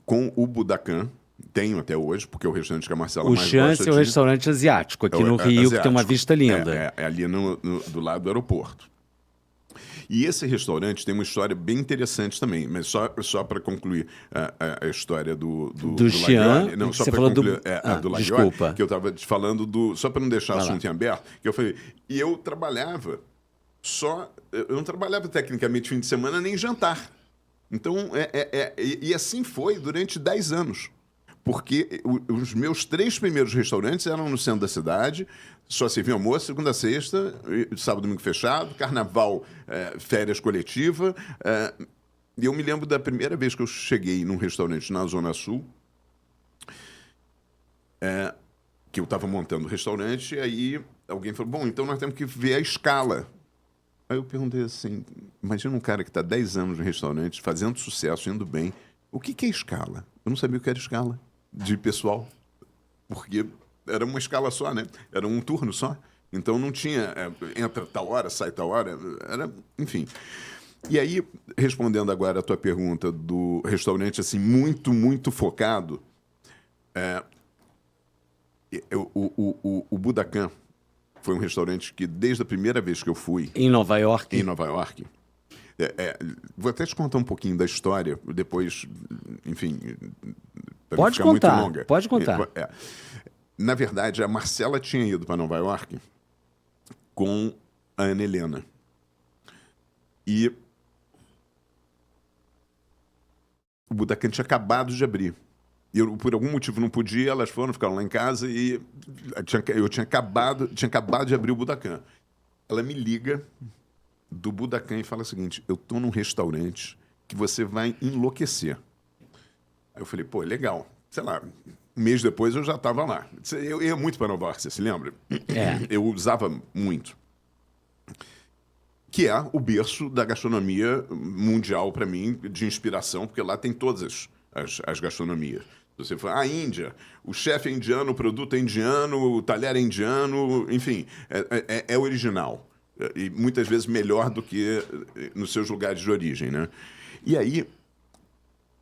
com o Budokan, tenho até hoje, porque é o restaurante que a Marcela mais gosta.
O Xi'an é o restaurante asiático, aqui no Rio, asiático, que tem uma vista linda.
É ali do lado do aeroporto. E esse restaurante tem uma história bem interessante também, mas só para concluir a história do
Xi'an,
não, só
para
concluir
do
Laguiole,
desculpa.
Que eu estava te falando só para não deixar o assunto em aberto, que eu falei, e eu trabalhava eu não trabalhava tecnicamente fim de semana nem jantar. Então, e assim foi durante 10 anos. Porque os meus 3 primeiros restaurantes eram no centro da cidade, só serviam almoço, segunda a sexta, sábado, domingo fechado, carnaval, férias coletiva. E eu me lembro da primeira vez que eu cheguei num restaurante na Zona Sul, que eu estava montando o restaurante, e aí alguém falou, bom, então nós temos que ver a escala. Aí eu perguntei assim, imagina um cara que está 10 anos no restaurante, fazendo sucesso, indo bem, o que é escala? Eu não sabia o que era escala de pessoal, porque era uma escala só, né? Era um turno só. Então não tinha, entra tal hora, sai tal hora, era, enfim. E aí, respondendo agora a tua pergunta do restaurante, assim, muito, muito focado, o Budokan foi um restaurante que, desde a primeira vez que eu fui...
Em Nova York?
Em Nova York. Vou até te contar um pouquinho da história, depois, enfim...
Pode contar, muito longa. Pode contar.
Na verdade, a Marcela tinha ido para Nova York com a Ana Helena. E o Budokan tinha acabado de abrir. E eu, por algum motivo, não podia, elas ficaram lá em casa e eu tinha acabado de abrir o Budokan. Ela me liga do Budokan e fala o seguinte, eu tô num restaurante que você vai enlouquecer. Aí eu falei, pô, legal. Sei lá, um mês depois eu já estava lá. Eu ia muito para Nova York, você se lembra? Eu usava muito. Que é o berço da gastronomia mundial, para mim, de inspiração, porque lá tem todas as gastronomias. Você fala, a Índia, o chefe é indiano, o produto é indiano, o talher é indiano, enfim, é original. E muitas vezes melhor do que nos seus lugares de origem, né? E aí,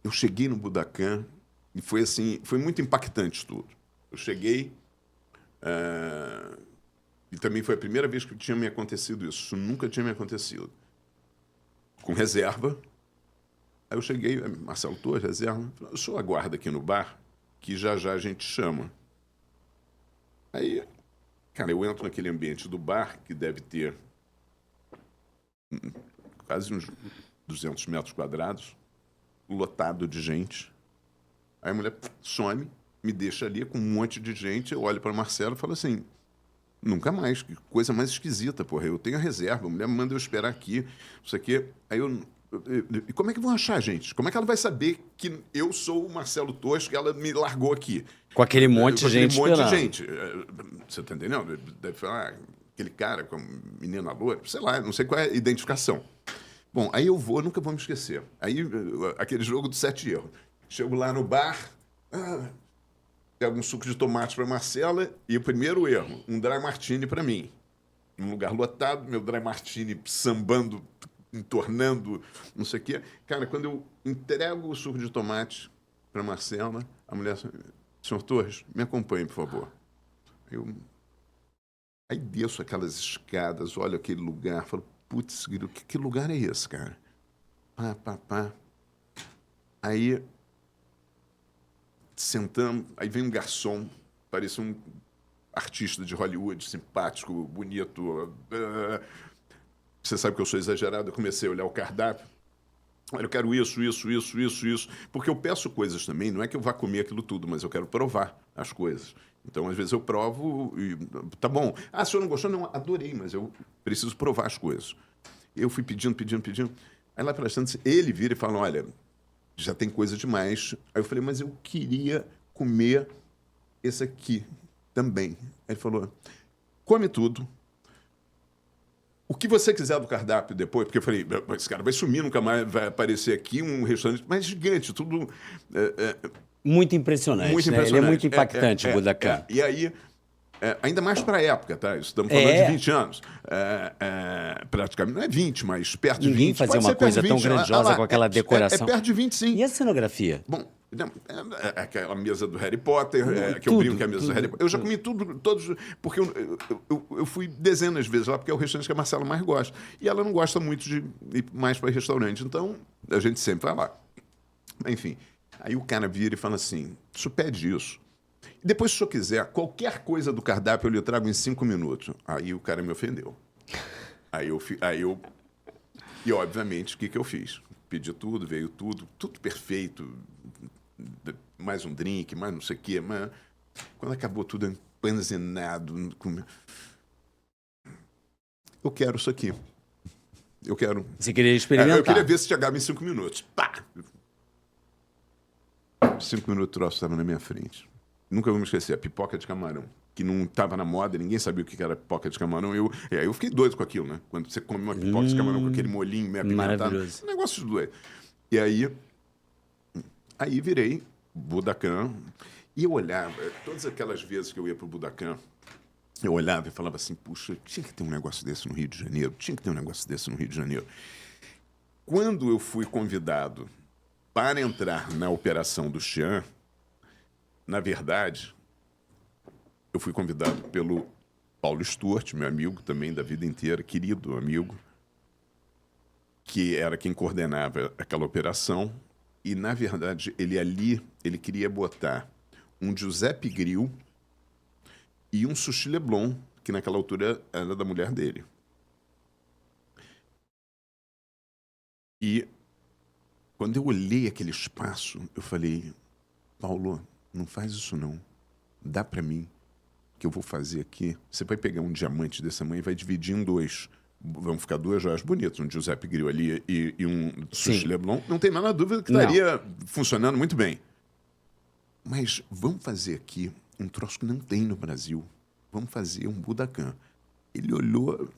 eu cheguei no Budokan e foi assim, foi muito impactante tudo. Eu cheguei... E também foi a primeira vez que tinha me acontecido isso. Isso nunca tinha me acontecido. Com reserva. Aí eu cheguei, Marcelo Torres, reserva. O senhor aguarda aqui no bar, que já já a gente chama. Aí, cara, eu entro naquele ambiente do bar, que deve ter quase uns 200 metros quadrados, lotado de gente. Aí a mulher some, me deixa ali com um monte de gente. Eu olho para Marcelo e falo assim... Nunca mais, que coisa mais esquisita, porra. Eu tenho a reserva, a mulher manda eu esperar aqui, isso aqui. Aí e como é que vão achar, gente? Como é que ela vai saber que eu sou o Marcelo Torres, que ela me largou aqui?
Com aquele monte de gente
esperando.
Com aquele
monte de gente. Você tá entendendo? Deve falar, aquele cara com a menina loura, sei lá, não sei qual é a identificação. Bom, aí eu nunca vou me esquecer. Aí, aquele jogo dos 7 erros. Chego lá no bar... Pego um suco de tomate para Marcela e o primeiro erro, um dry martini para mim. Num lugar lotado, meu dry martini sambando, entornando, não sei o quê. Cara, quando eu entrego o suco de tomate para Marcela, a mulher, senhor Torres, me acompanhe, por favor. Aí desço aquelas escadas, olho aquele lugar, falo, putz, que lugar é esse, cara? Pá. Aí... Sentamos, aí vem um garçom, parecia um artista de Hollywood, simpático, bonito. Você sabe que eu sou exagerado, eu comecei a olhar o cardápio. Olha, eu quero isso. Porque eu peço coisas também, não é que eu vá comer aquilo tudo, mas eu quero provar as coisas. Então, às vezes, eu provo e tá bom. Ah, se o senhor não gostou, não, adorei, mas eu preciso provar as coisas. Eu fui pedindo. Aí lá pelas tantas, ele vira e fala, olha... já tem coisa demais. Aí eu falei, mas eu queria comer esse aqui também. Aí ele falou, come tudo. O que você quiser do cardápio depois, porque eu falei, esse cara vai sumir, nunca mais vai aparecer aqui um restaurante, mas gigante, tudo...
Muito impressionante,
muito
né?
impressionante.
Ele é muito impactante, o Budokan.
E aí, ainda mais para a época, tá? Estamos falando de 20 anos. Praticamente, não é 20, mas perto de 20.
Ninguém fazia uma coisa tão grandiosa com aquela decoração.
É perto de 20, sim.
E a cenografia?
Bom, aquela mesa do Harry Potter, que eu brinco que é a mesa do Harry Potter. Eu já comi todos, porque eu fui dezenas de vezes lá, porque é o restaurante que a Marcela mais gosta. E ela não gosta muito de ir mais para restaurante, então a gente sempre vai lá. Enfim, aí o cara vira e fala assim, o senhor pede isso. Depois, se o senhor quiser, qualquer coisa do cardápio eu lhe trago em 5 minutos. Aí o cara me ofendeu. E, obviamente, o que eu fiz? Pedi tudo, veio tudo perfeito. Mais um drink, mais não sei o quê. Mas quando acabou tudo empanzinado... Eu quero isso aqui. Eu quero...
Você queria experimentar?
Eu queria ver se chegava em 5 minutos. Pá! 5 minutos, o troço estava na minha frente. Nunca vou me esquecer, a pipoca de camarão, que não estava na moda, ninguém sabia o que era pipoca de camarão. Eu fiquei doido com aquilo, né? Quando você come uma pipoca de camarão com aquele molhinho meio apimentado,
Maravilhoso.
um negócio de doido. E aí virei Budokan, e eu olhava, todas aquelas vezes que eu ia pro Budokan, eu olhava e falava assim, puxa, tinha que ter um negócio desse no Rio de Janeiro, tinha que ter um negócio desse no Rio de Janeiro. Quando eu fui convidado para entrar na operação do Xian, na verdade, eu fui convidado pelo Paulo Stuart, meu amigo também da vida inteira, querido amigo, que era quem coordenava aquela operação. E, na verdade, ele queria botar um Giuseppe Grill e um Sushi Leblon, que naquela altura era da mulher dele. E quando eu olhei aquele espaço, eu falei, Paulo, não faz isso não. Dá para mim, que eu vou fazer aqui. Você vai pegar um diamante desse tamanho e vai dividir em dois. Vão ficar duas joias bonitas, um Giuseppe Grill ali e um Sushi
Sim.
Leblon. Não tem a menor dúvida que estaria funcionando muito bem. Mas vamos fazer aqui um troço que não tem no Brasil. Vamos fazer um Budokan. Ele olhou...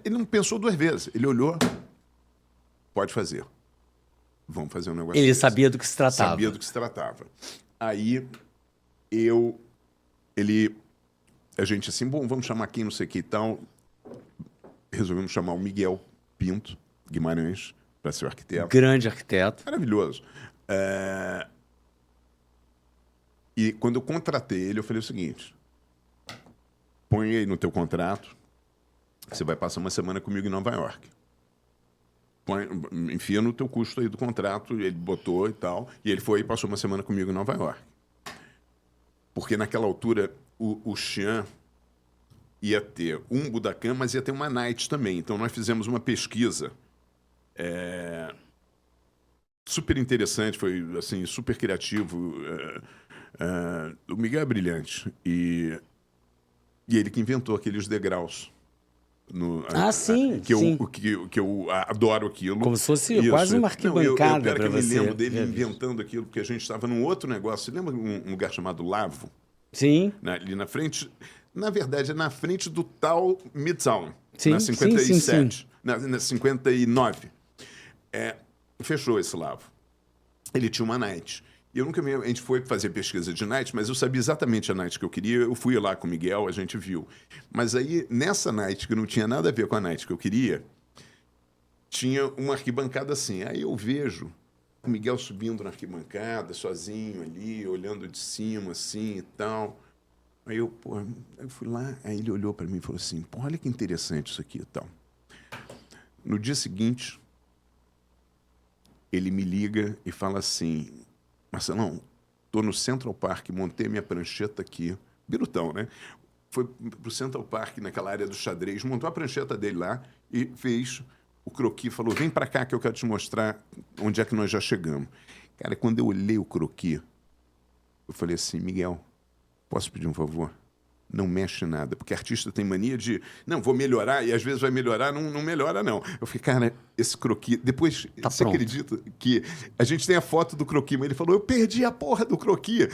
Ele não pensou duas vezes. Ele olhou... Pode fazer. Vamos fazer um negócio
Ele
desse.
sabia do que se tratava.
Sabia do que se tratava. Aí, a gente assim, bom, vamos chamar quem, não sei o que e tal. Resolvemos chamar o Miguel Pinto Guimarães para ser o arquiteto.
Grande arquiteto.
Maravilhoso. E quando eu contratei ele, eu falei o seguinte, põe aí no teu contrato, você vai passar uma semana comigo em Nova York. Enfia no teu custo aí do contrato, ele botou e tal, e ele foi e passou uma semana comigo em Nova York. Porque naquela altura o Xian ia ter um Budokan, mas ia ter uma night também. Então nós fizemos uma pesquisa super interessante, foi assim, super criativo. O Miguel é brilhante. E ele que inventou aqueles degraus.
Sim,
que
sim.
Que eu adoro aquilo.
Como se fosse quase uma arquibancada para você.
Eu me lembro dele inventando aquilo, porque a gente estava num outro negócio. Você lembra um lugar chamado Lavo?
Sim.
Ali na frente... Na verdade, é na frente do tal Midtown.
Sim,
na 57.
sim.
Na 59. Fechou esse Lavo. Ele tinha uma night. E eu nunca a gente foi fazer pesquisa de night, mas eu sabia exatamente a night que eu queria. Eu fui lá com o Miguel, a gente viu. Mas aí, nessa night, que não tinha nada a ver com a night que eu queria, tinha uma arquibancada assim. Aí eu vejo o Miguel subindo na arquibancada, sozinho ali, olhando de cima, assim e tal. Aí eu fui lá, aí ele olhou para mim e falou assim, pô, olha que interessante isso aqui e tal. No dia seguinte, ele me liga e fala assim, Marcelão, estou no Central Park, montei minha prancheta aqui, birutão, né? Foi pro Central Park, naquela área do xadrez, montou a prancheta dele lá e fez o croquis, falou, vem para cá que eu quero te mostrar onde é que nós já chegamos. Cara, quando eu olhei o croquis, eu falei assim, Miguel, posso pedir um favor? Não mexe nada, porque artista tem mania de, não, vou melhorar, e às vezes vai melhorar, não melhora, não. Eu falei, cara, esse croquis... Depois, você acredita que a gente tem a foto do croquis, mas ele falou, eu perdi a porra do croquis.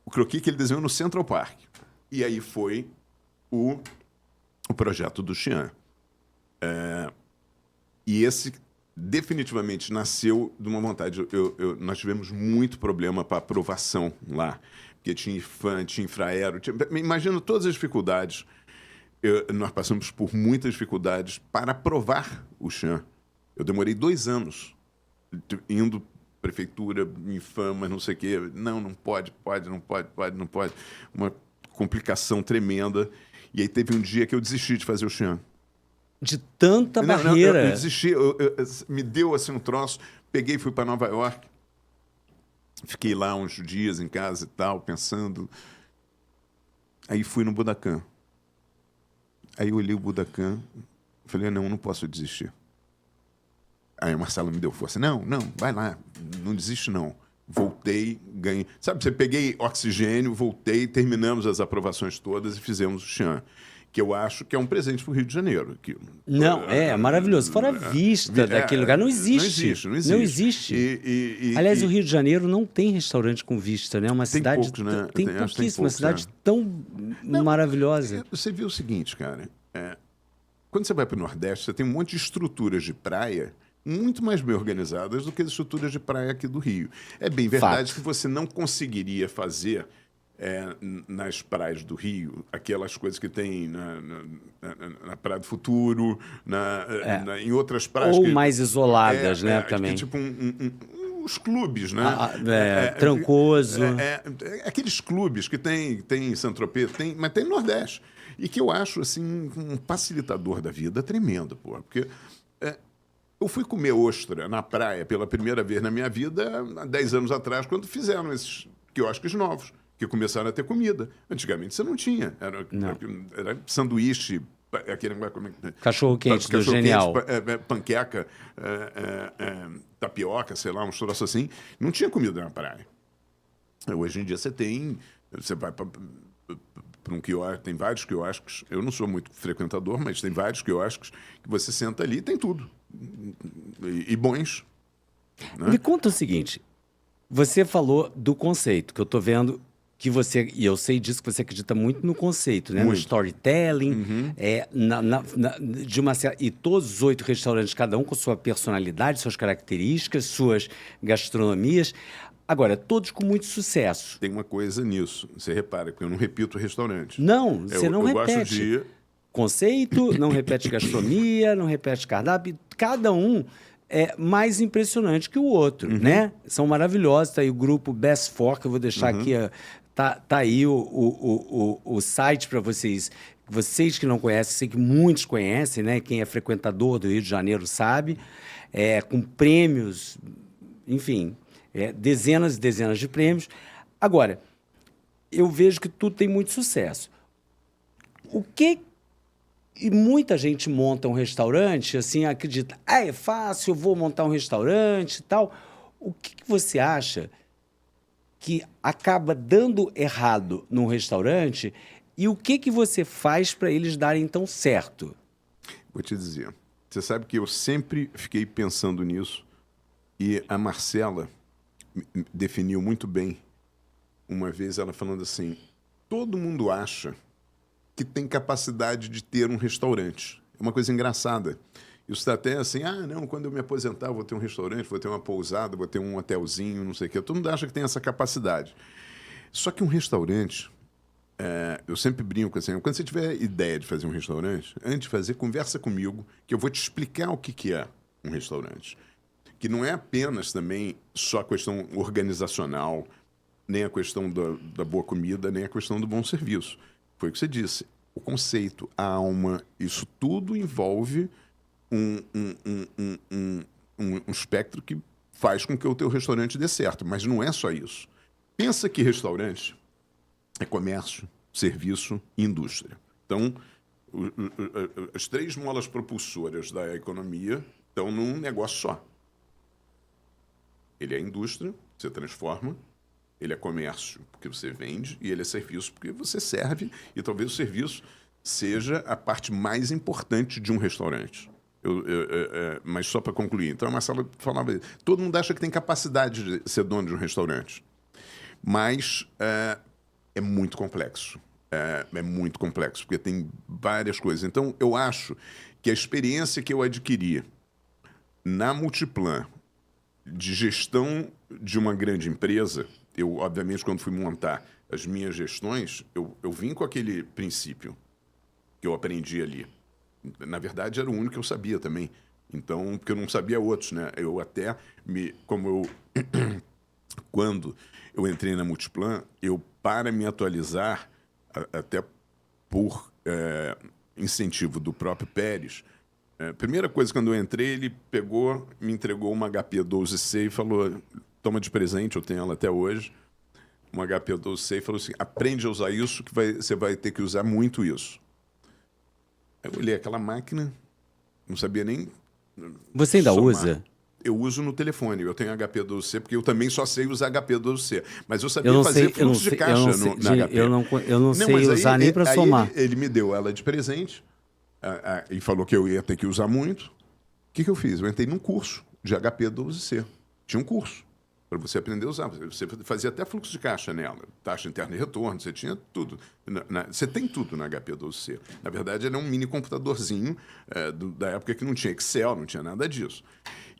O croquis que ele desenhou no Central Park. E aí foi o projeto do Xian. E esse definitivamente nasceu de uma vontade. Nós tivemos muito problema para aprovação lá. Porque tinha IFAM, tinha Infraero, imagina todas as dificuldades. Nós passamos por muitas dificuldades para aprovar o Xian. Eu demorei 2 anos indo prefeitura, IFAM, mas não sei o quê. Não pode. Uma complicação tremenda. E aí teve um dia que eu desisti de fazer o Xian.
De tanta barreira.
Eu desisti, me deu assim um troço, peguei e fui para Nova York. Fiquei lá uns dias em casa e tal, pensando. Aí fui no Budokan. Aí eu olhei o Budokan, falei, não posso desistir. Aí o Marcelo me deu força. Não, vai lá, não desiste não. Voltei, ganhei. Sabe, peguei oxigênio, voltei, terminamos as aprovações todas e fizemos o Xian. que eu acho que é um presente para o Rio de Janeiro.
Não, é maravilhoso. Fora a vista daquele lugar. Não existe.
Não existe.
Não existe. Aliás, o Rio de Janeiro não tem restaurante com vista, né? É uma
tem
cidade...
poucos, né?
Tem
Acho que
pouquíssimo. Uma
poucos,
cidade tão maravilhosa.
Você vê o seguinte, cara. Quando você vai para o Nordeste, você tem um monte de estruturas de praia muito mais bem organizadas do que as estruturas de praia aqui do Rio. É bem verdade que você não conseguiria fazer nas praias do Rio aquelas coisas que tem na Praia do Futuro, em outras praias.
Ou mais isoladas, né, também.
Que, tipo os clubes, né?
Trancoso.
Aqueles clubes que tem em Saint-Tropez, mas tem no Nordeste. E que eu acho, assim, um facilitador da vida tremendo, pô. Porque eu fui comer ostra na praia pela primeira vez na minha vida há 10 anos atrás, quando fizeram esses quiosques novos, que começaram a ter comida. Antigamente você não tinha. Era sanduíche, aquele
cachorro-quente do Genial.
Panqueca, tapioca, sei lá, uns troços assim. Não tinha comida na praia. Hoje em dia você vai para um quiosque, tem vários quiosques. Eu não sou muito frequentador, mas tem vários quiosques que você senta ali e tem tudo. E bons. Né?
Me conta o seguinte. Você falou do conceito, que eu estou vendo que você... E eu sei disso, que você acredita muito no conceito, né? No storytelling. E todos os 8 restaurantes, cada um com sua personalidade, suas características, suas gastronomias... Agora, todos com muito sucesso.
Tem uma coisa nisso. Você repara que eu não repito restaurante.
Não, você não repete.
Gosto de...
Conceito, não repete gastronomia, não repete cardápio. Cada um é mais impressionante que o outro, né? São maravilhosos. Tá aí o grupo Best For, que eu vou deixar aqui. Tá aí o site para vocês. Vocês que não conhecem, sei que muitos conhecem, né? Quem é frequentador do Rio de Janeiro sabe. Com prêmios, enfim... dezenas e dezenas de prêmios. Agora, eu vejo que tudo tem muito sucesso. E muita gente monta um restaurante, assim, acredita, é fácil, eu vou montar um restaurante e tal. O que você acha que acaba dando errado num restaurante e o que você faz para eles darem tão certo?
Vou te dizer. Você sabe que eu sempre fiquei pensando nisso e a Marcela definiu muito bem uma vez ela falando assim: todo mundo acha que tem capacidade de ter um restaurante. É uma coisa engraçada. Isso está até assim, não, quando eu me aposentar eu vou ter um restaurante, vou ter uma pousada, vou ter um hotelzinho, não sei o quê. Todo mundo acha que tem essa capacidade. Só que um restaurante, eu sempre brinco assim, quando você tiver ideia de fazer um restaurante, antes de fazer, conversa comigo, que eu vou te explicar o que é um restaurante. Que não é apenas também só a questão organizacional, nem a questão da boa comida, nem a questão do bom serviço. Foi o que você disse. O conceito, a alma, isso tudo envolve um espectro que faz com que o teu restaurante dê certo. Mas não é só isso. Pensa que restaurante é comércio, serviço e indústria. Então, as 3 molas propulsoras da economia estão num negócio só. Ele é indústria, você transforma. Ele é comércio, porque você vende. E ele é serviço, porque você serve. E talvez o serviço seja a parte mais importante de um restaurante. Mas só para concluir. Então, a Marcela falava... Todo mundo acha que tem capacidade de ser dono de um restaurante. Mas é muito complexo. É muito complexo, porque tem várias coisas. Então, eu acho que a experiência que eu adquiri na Multiplan de gestão de uma grande empresa, eu, obviamente, quando fui montar as minhas gestões, eu vim com aquele princípio que eu aprendi ali. Na verdade, era o único que eu sabia também. Então, porque eu não sabia outros, né? Eu até quando eu entrei na Multiplan, para me atualizar, até por incentivo do próprio Pérez, primeira coisa, quando eu entrei, ele me entregou uma HP 12C e falou, toma de presente, eu tenho ela até hoje, uma HP 12C e falou assim, aprende a usar isso, que você vai ter que usar muito isso. Aí eu olhei aquela máquina, não sabia nem
Você ainda
somar.
usa?
Eu uso no telefone, eu tenho HP12C, porque eu também só sei usar HP12C. Mas eu sabia
Eu não
fazer
sei, eu não
fluxo de
sei,
caixa
eu não sei,
na HP.
eu não sei
mas
usar nem para
aí
somar.
ele me deu ela de presente e falou que eu ia ter que usar muito. O que eu fiz? Eu entrei num curso de HP12C. Tinha um curso para você aprender a usar. Você fazia até fluxo de caixa nela, taxa interna de retorno, você tinha tudo. Você tem tudo na HP12C. Na verdade, ele é um mini computadorzinho da época que não tinha Excel, não tinha nada disso.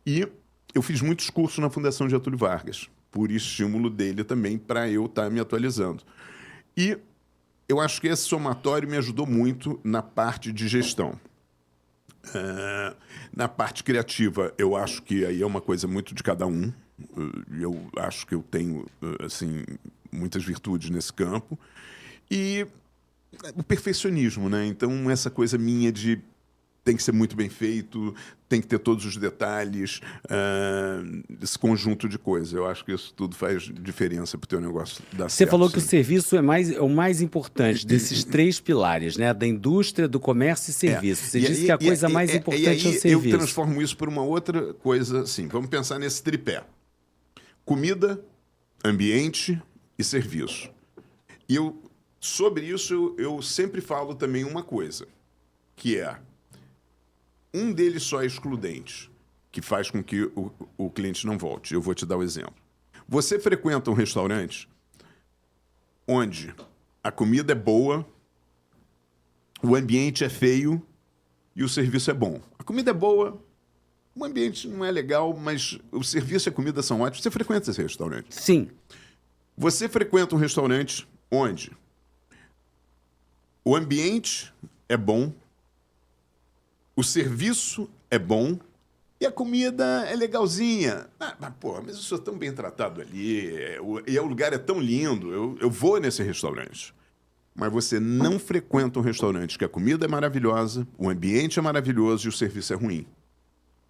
E eu fiz muitos cursos na Fundação Getúlio Vargas, por estímulo dele também, para eu estar me atualizando. E eu acho que esse somatório me ajudou muito na parte de gestão. Na parte criativa, eu acho que aí é uma coisa muito de cada um. Eu acho que eu tenho assim muitas virtudes nesse campo. E o perfeccionismo, né? Então, essa coisa minha de tem que ser muito bem feito, tem que ter todos os detalhes, esse conjunto de coisas. Eu acho que isso tudo faz diferença para o teu negócio dar
Você
certo.
falou que o
sim.
serviço é o mais importante desses três pilares, né? Da indústria, do comércio e serviço. Você disse que a coisa mais importante é o
eu
serviço.
transformo isso por uma outra coisa assim. Vamos pensar nesse tripé. Comida, ambiente e serviço. E sobre isso, eu sempre falo também uma coisa, que é um deles só é excludente, que faz com que o cliente não volte. Eu vou te dar o exemplo. Você frequenta um restaurante onde a comida é boa, o ambiente é feio e o serviço é bom. A comida é boa, o ambiente não é legal, mas o serviço e a comida são ótimos. Você frequenta esse restaurante?
Sim.
Você frequenta um restaurante onde o ambiente é bom, o serviço é bom e a comida é legalzinha. Mas eu sou tão bem tratado ali, e o lugar é tão lindo, eu vou nesse restaurante. Mas você não frequenta um restaurante que a comida é maravilhosa, o ambiente é maravilhoso e o serviço é ruim.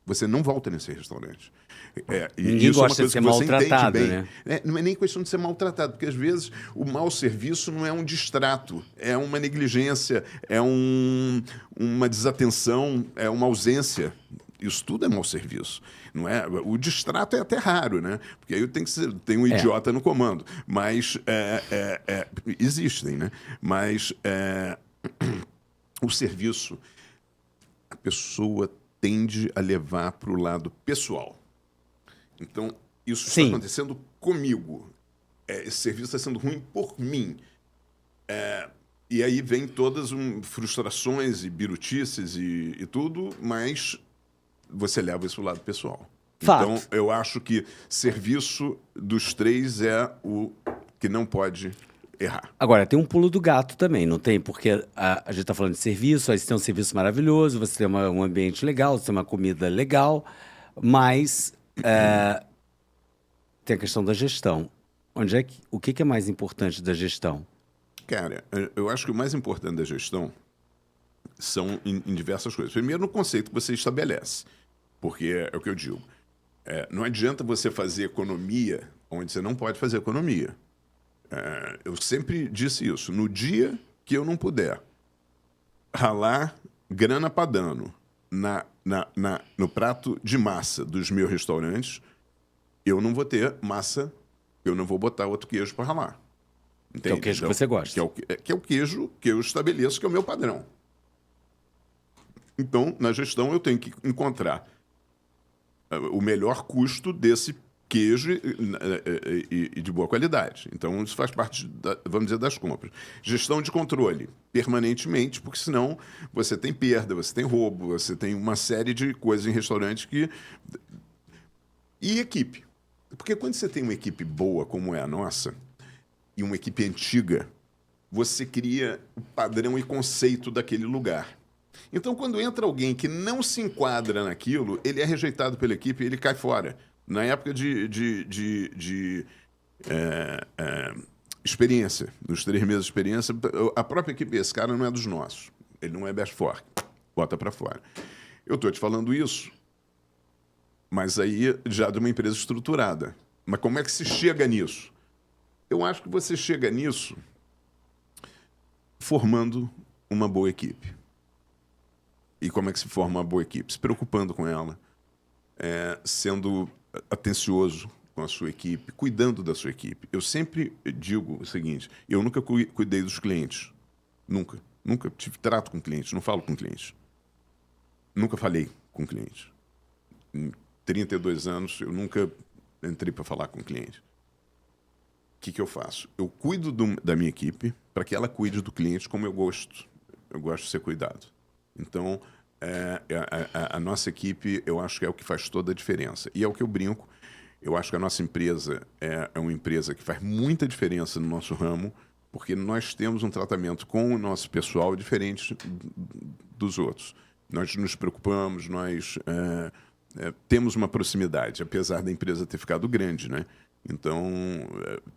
Você não volta nesse restaurante.
Ninguém
Isso
gosta
é
de
uma coisa
ser
que você entende
maltratado,
bem.
né?
Não é nem questão de ser maltratado, porque às vezes o mau serviço não é um distrato, é uma negligência, é uma desatenção, é uma ausência. Isso tudo é mau serviço. Não é? O distrato é até raro, né? Porque aí tem um idiota no comando. Mas existem, né? Mas o serviço, a pessoa tende a levar para o lado pessoal. Então, isso está acontecendo comigo. Esse serviço está sendo ruim por mim. E aí vem todas frustrações e birutices e tudo, mas você leva isso para o lado pessoal.
Fato.
Então, eu acho que serviço dos três é o que não pode errar.
Agora, tem um pulo do gato também, não tem? Porque a gente está falando de serviço, aí você tem um serviço maravilhoso, você tem um ambiente legal, você tem uma comida legal, mas tem a questão da gestão. O que é mais importante da gestão?
Cara, eu acho que o mais importante da gestão são em diversas coisas. Primeiro, no conceito que você estabelece, porque é o que eu digo. Não adianta você fazer economia onde você não pode fazer economia. Eu sempre disse isso. No dia que eu não puder ralar grana padano no prato de massa dos meus restaurantes, eu não vou ter massa, eu não vou botar outro queijo para ralar. Entende?
Que é o queijo que você gosta.
Que é o queijo que eu estabeleço, que é o meu padrão. Então, na gestão, eu tenho que encontrar o melhor custo desse queijo e de boa qualidade. Então, isso faz parte, vamos dizer, das compras. Gestão de controle, permanentemente, porque senão você tem perda, você tem roubo, você tem uma série de coisas em restaurantes que... E equipe. Porque quando você tem uma equipe boa, como é a nossa, e uma equipe antiga, você cria o padrão e conceito daquele lugar. Então, quando entra alguém que não se enquadra naquilo, ele é rejeitado pela equipe e ele cai fora. Na época de experiência, nos 3 meses de experiência, a própria equipe, esse cara não é dos nossos. Ele não é best for. Bota para fora. Eu estou te falando isso, mas aí já de uma empresa estruturada. Mas como é que se chega nisso? Eu acho que você chega nisso formando uma boa equipe. E como é que se forma uma boa equipe? Se preocupando com ela, sendo atencioso com a sua equipe, cuidando da sua equipe. Eu sempre digo o seguinte, eu nunca cuidei dos clientes. Nunca. Nunca tive trato com clientes, não falo com clientes. Nunca falei com clientes. Em 32 anos, eu nunca entrei para falar com cliente. O que eu faço? Eu cuido da minha equipe para que ela cuide do cliente como eu gosto. Eu gosto de ser cuidado. Então, a nossa equipe, eu acho que é o que faz toda a diferença. E é o que eu brinco. Eu acho que a nossa empresa é uma empresa que faz muita diferença no nosso ramo, porque nós temos um tratamento com o nosso pessoal diferente dos outros. Nós nos preocupamos, nós temos uma proximidade, apesar da empresa ter ficado grande, né? Então,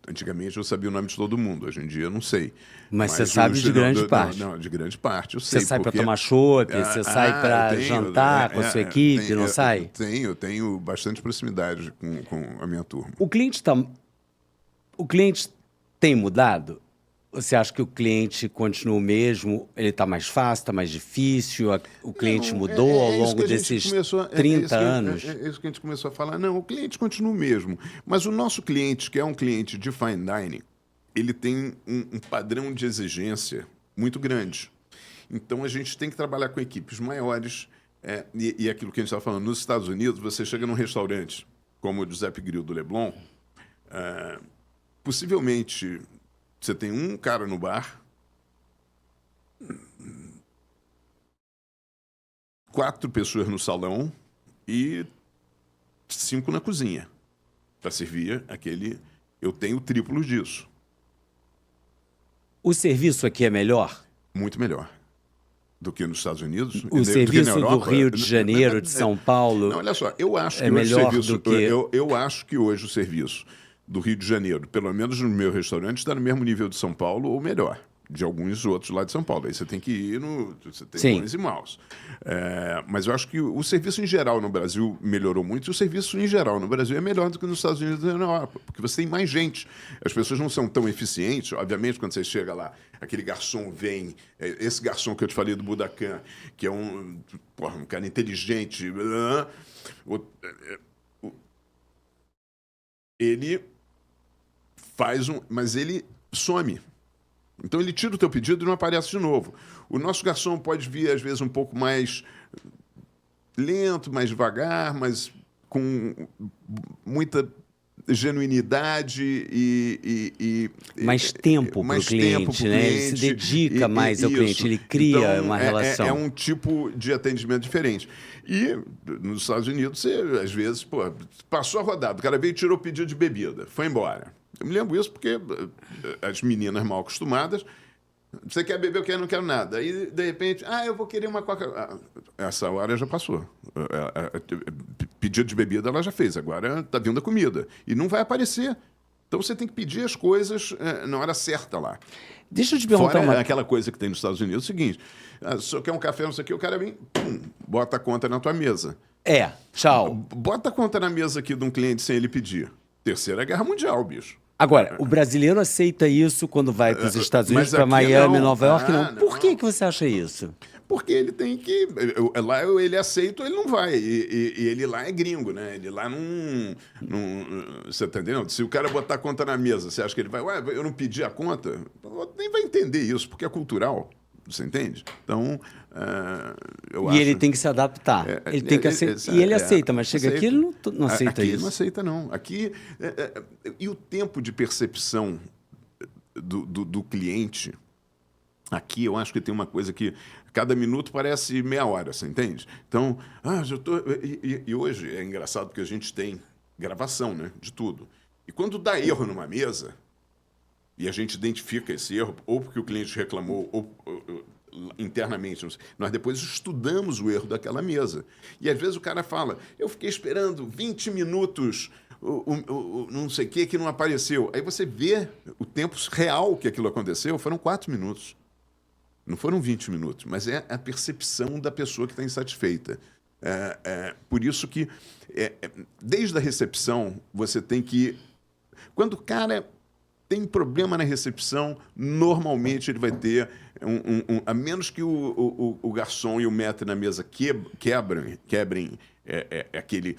antigamente eu sabia o nome de todo mundo, hoje em dia eu não sei.
Mas você sabe de grande parte.
Não, de grande parte, eu sei.
Você sai para tomar chopp, você sai para jantar com a sua equipe, não sai?
Eu tenho bastante proximidade com a minha turma.
O cliente tem mudado? Você acha que o cliente continua o mesmo? Ele está mais fácil, está mais difícil? O cliente mudou ao longo desses 30 anos?
É isso que a gente começou a falar. Não, o cliente continua o mesmo. Mas o nosso cliente, que é um cliente de fine dining, ele tem um padrão de exigência muito grande. Então, a gente tem que trabalhar com equipes maiores. E aquilo que a gente estava falando, nos Estados Unidos, você chega num restaurante como o Giuseppe Grill do Leblon, possivelmente... Você tem um cara no bar, 4 pessoas no salão e 5 na cozinha para servir aquele... Eu tenho o triplo disso.
O serviço aqui é melhor?
Muito melhor do que nos Estados Unidos.
O serviço do Rio de Janeiro, de São Paulo...
Não, olha só, eu acho que
melhor
hoje o serviço,
do que...
eu acho que hoje o serviço do Rio de Janeiro, pelo menos no meu restaurante, está no mesmo nível de São Paulo ou melhor, de alguns outros lá de São Paulo. Aí você tem que ir no... Você tem bons e maus. Mas eu acho que o serviço em geral no Brasil melhorou muito e o serviço em geral no Brasil é melhor do que nos Estados Unidos e na Europa, porque você tem mais gente. As pessoas não são tão eficientes. Obviamente, quando você chega lá, aquele garçom vem... Esse garçom que eu te falei do Budokan, que é um cara inteligente... Ele faz mas ele some. Então ele tira o teu pedido e não aparece de novo. O nosso garçom pode vir, às vezes, um pouco mais lento, mais devagar, mas com muita genuinidade e
mais tempo para o cliente, né? Ele se dedica mais ao cliente, ele cria então, uma relação.
É um tipo de atendimento diferente. E nos Estados Unidos, você, às vezes, passou a rodada, o cara veio e tirou o pedido de bebida, foi embora. Eu me lembro isso porque as meninas mal acostumadas, você quer beber, eu quero, não quero nada. Aí, de repente, eu vou querer uma coca. Essa hora já passou. Pedido de bebida ela já fez, agora está vindo a comida. E não vai aparecer. Então você tem que pedir as coisas na hora certa lá.
Deixa eu te perguntar
Fora aquela coisa que tem nos Estados Unidos, é o seguinte, se você quer um café, não sei o que, o cara vem, bota a conta na tua mesa.
Tchau.
Bota a conta na mesa aqui de um cliente sem ele pedir. Terceira Guerra Mundial, bicho.
Agora, o brasileiro aceita isso quando vai para os Estados Unidos, para Miami, Nova York, não. Por que você acha isso?
Porque ele tem que... Lá ele aceita ou ele não vai. E ele lá é gringo, né? Ele lá não... Você tá entendendo? Se o cara botar a conta na mesa, você acha que ele vai... eu não pedi a conta? Nem vai entender isso, porque é cultural. Você entende? Então, eu acho...
E ele tem que se adaptar. Ele tem que aceitar. E ele aceita, mas chega aqui ele não aceita
aqui
isso.
Ele não aceita, não. Aqui... E o tempo de percepção do cliente... Aqui eu acho que tem uma coisa que cada minuto parece meia hora, você entende? Então, já tô... E hoje é engraçado porque a gente tem gravação, né, de tudo. E quando dá erro numa mesa, e a gente identifica esse erro, ou porque o cliente reclamou, ou internamente, nós depois estudamos o erro daquela mesa. E às vezes o cara fala, eu fiquei esperando 20 minutos... não sei o que não apareceu. Aí você vê o tempo real que aquilo aconteceu, foram 4 minutos. Não foram 20 minutos, mas é a percepção da pessoa que está insatisfeita. Por isso que, desde a recepção, você tem que... Quando o cara tem problema na recepção, normalmente ele vai ter... a menos que o garçom e o maître na mesa quebrem é aquele...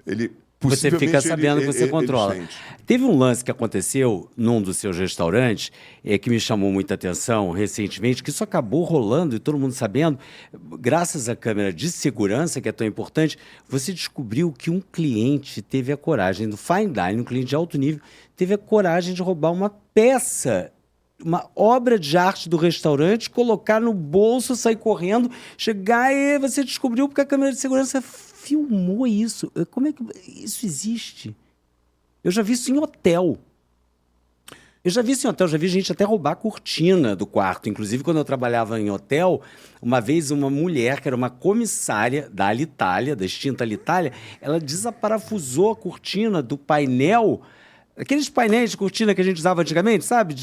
Ele,
Você fica sabendo que você controla.
sente.
Teve um lance que aconteceu num dos seus restaurantes, que me chamou muita atenção recentemente, que isso acabou rolando e todo mundo sabendo, graças à câmera de segurança, que é tão importante, você descobriu que um cliente teve a coragem, do fine dining, um cliente de alto nível, teve a coragem de roubar uma peça, uma obra de arte do restaurante, colocar no bolso, sair correndo, chegar e você descobriu porque a câmera de segurança filmou isso. Como é que isso existe? Eu já vi isso em hotel. Já vi gente até roubar a cortina do quarto. Inclusive, quando eu trabalhava em hotel, uma vez uma mulher, que era uma comissária da Alitalia, da extinta Alitalia, ela desaparafusou a cortina do painel, aqueles painéis de cortina que a gente usava antigamente, sabe?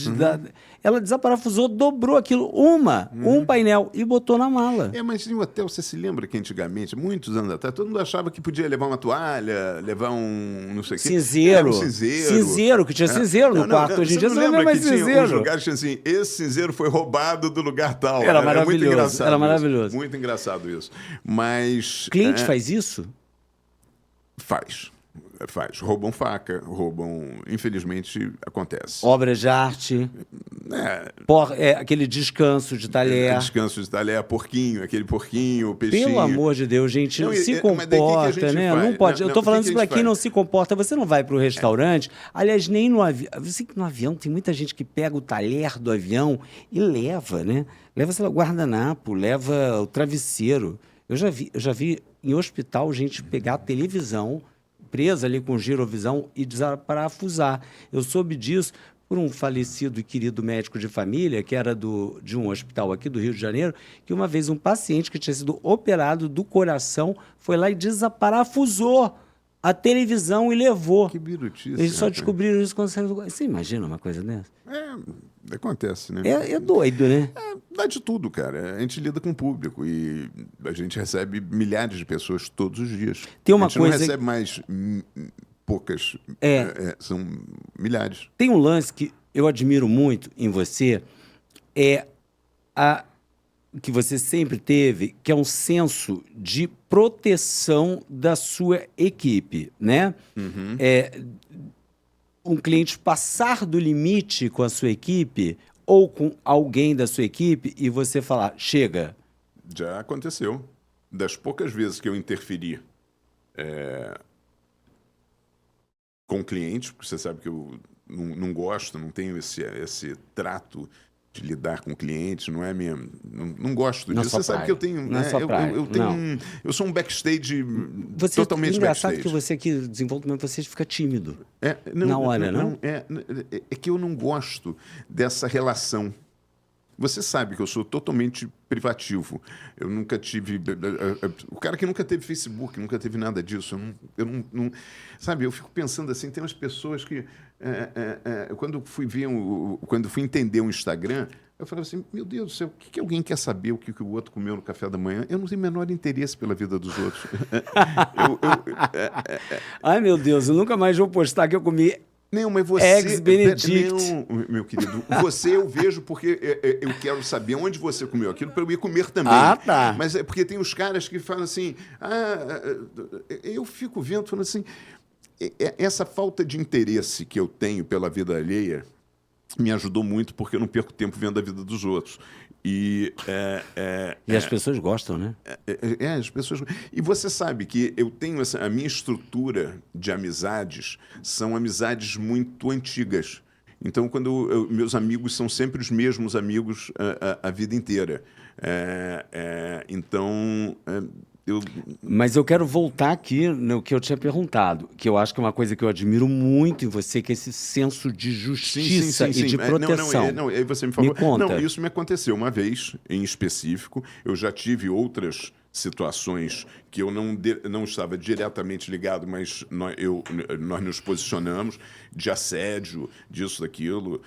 Ela desaparafusou, dobrou aquilo, um painel, e botou na mala.
Mas em hotel, você se lembra que antigamente, muitos anos atrás, todo mundo achava que podia levar uma toalha, levar um não sei o quê.
Cinzeiro.
Um cinzeiro.
Cinzeiro, que tinha cinzeiro no quarto. Hoje em dia você não vê mais cinzeiro.
Tinha uns lugares que tinha assim, esse cinzeiro foi roubado do lugar tal.
Era maravilhoso.
Muito engraçado.
Era maravilhoso.
Muito engraçado isso. Mas...
Cliente faz isso?
Faz. Roubam faca, infelizmente, acontece.
Obras de arte, aquele descanso de talher.
Descanso de talher, aquele porquinho, peixinho.
Pelo amor de Deus, gente, não se comporta, né? Não pode. Eu tô falando isso para quem não se comporta. Você não vai para o restaurante, aliás, nem no avião. Você que no avião tem muita gente que pega o talher do avião e leva, né? Leva, sei lá, o guardanapo, leva o travesseiro. Eu já vi em hospital gente pegar a televisão presa ali com girovisão e desaparafusar. Eu soube disso por um falecido e querido médico de família, que era de um hospital aqui do Rio de Janeiro, que uma vez um paciente que tinha sido operado do coração foi lá e desaparafusou a televisão e levou.
Que birutice.
Eles só descobriram isso quando saiu do... Você imagina uma coisa dessa?
Acontece, né?
É doido, né?
Dá de tudo, cara. A gente lida com o público e a gente recebe milhares de pessoas todos os dias.
Tem uma
a gente
coisa...
não recebe mais poucas, são milhares.
Tem um lance que eu admiro muito em você, que você sempre teve, que é um senso de proteção da sua equipe, né?
Uhum.
Um cliente passar do limite com a sua equipe ou com alguém da sua equipe e você falar, chega.
Já aconteceu. Das poucas vezes que eu interferi com clientes, porque você sabe que eu não gosto, não tenho esse trato de lidar com clientes, não é mesmo? Não gosto disso. Você sabe que eu tenho... Eu sou um backstage totalmente
engraçado
backstage.
que você aqui, desenvolvimento, você fica tímido.
Não,
na hora, não?
É que eu não gosto dessa relação. Você sabe que eu sou totalmente privativo. Eu nunca tive... O cara que nunca teve Facebook, nunca teve nada disso. Eu não sabe, eu fico pensando assim, tem umas pessoas que... Quando fui entender o Instagram, eu falei assim, meu Deus do céu, o que alguém quer saber o que o outro comeu no café da manhã? Eu não tenho o menor interesse pela vida dos outros.
Ai, meu Deus, eu nunca mais vou postar que eu comi...
Não, mas você...
Ex-Benedict.
Não, meu querido. Você eu vejo porque eu quero saber onde você comeu aquilo para eu ir comer também.
Ah, tá.
Mas é porque tem os caras que falam assim... eu fico vendo, falando assim... Essa falta de interesse que eu tenho pela vida alheia me ajudou muito porque eu não perco tempo vendo a vida dos outros. E
as pessoas gostam, né?
As pessoas... E você sabe que eu tenho a minha estrutura de amizades são amizades muito antigas. Então, meus amigos são sempre os mesmos amigos a vida inteira.
Mas eu quero voltar aqui no que eu tinha perguntado, que eu acho que é uma coisa que eu admiro muito em você, que é esse senso de justiça e de proteção.
Aí você me falou...
Me conta.
Não, isso me aconteceu uma vez, em específico. Eu já tive outras situações que eu não estava diretamente ligado, mas nós nos posicionamos de assédio, disso, daquilo.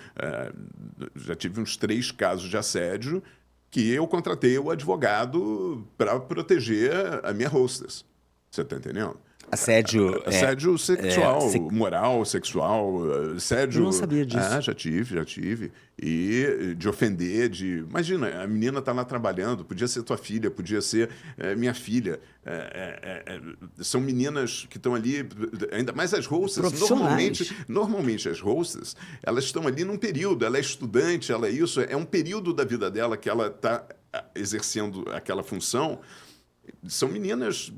Já tive uns 3 casos de assédio que eu contratei o advogado para proteger a minha hostess. Você está entendendo?
Assédio.
Assédio sexual,
se-
moral, sexual, assédio...
Eu não sabia disso.
Ah, já tive. E de ofender, Imagina, a menina tá lá trabalhando, podia ser tua filha, podia ser minha filha. São meninas que estão ali, ainda mais as hostess.
Profissionais.
Normalmente as hostess, elas estão ali num período, ela é estudante, ela é isso, é um período da vida dela que ela está exercendo aquela função. São meninas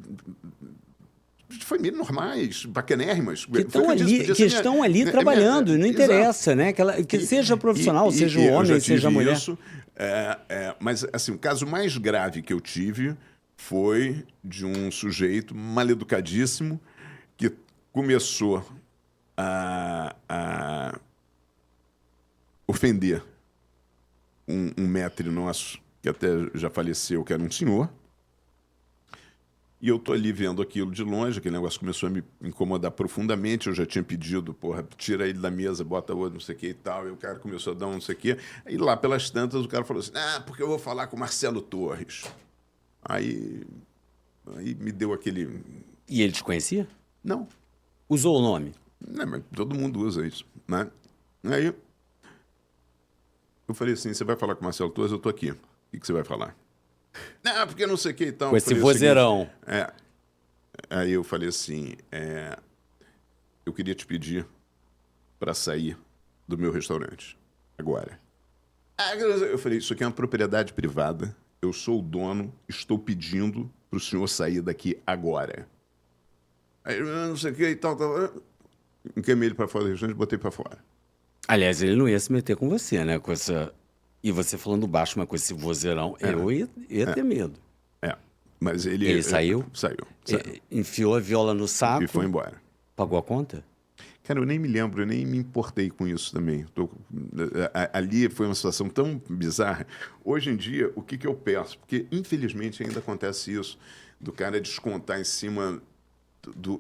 de família normais, bacanérrimas.
Que estão ali trabalhando, não interessa, né? Que seja profissional, seja o homem, seja a mulher.
Isso, mas, assim, o caso mais grave que eu tive foi de um sujeito maleducadíssimo que começou a ofender um maître nosso, que até já faleceu, que era um senhor. E eu tô ali vendo aquilo de longe, aquele negócio começou a me incomodar profundamente. Eu já tinha pedido, porra, tira ele da mesa, bota outro, não sei o que e tal. E o cara começou a dar um não sei o que. Aí lá pelas tantas o cara falou assim: porque eu vou falar com o Marcelo Torres. Aí me deu aquele...
E ele te conhecia?
Não.
Usou o nome?
Não, mas todo mundo usa isso, né? Aí eu falei assim: você vai falar com o Marcelo Torres? Eu tô aqui. O que você vai falar? Não, porque não sei o que e tal.
Com esse vozeirão.
Aí eu falei assim: eu queria te pedir para sair do meu restaurante agora. Eu falei: isso aqui é uma propriedade privada, eu sou o dono, estou pedindo para o senhor sair daqui agora. Aí não sei o que e tal. Encaminhei ele para fora do restaurante e botei para fora.
Aliás, ele não ia se meter com você, né? Com essa... E você falando baixo, mas com esse vozeirão, eu ia ter medo.
Mas
ele saiu?
Saiu.
Enfiou a viola no saco.
E foi embora.
Pagou a conta?
Cara, eu nem me lembro, eu nem me importei com isso também. Ali foi uma situação tão bizarra. Hoje em dia, o que eu peço? Porque, infelizmente, ainda acontece isso, do cara descontar em cima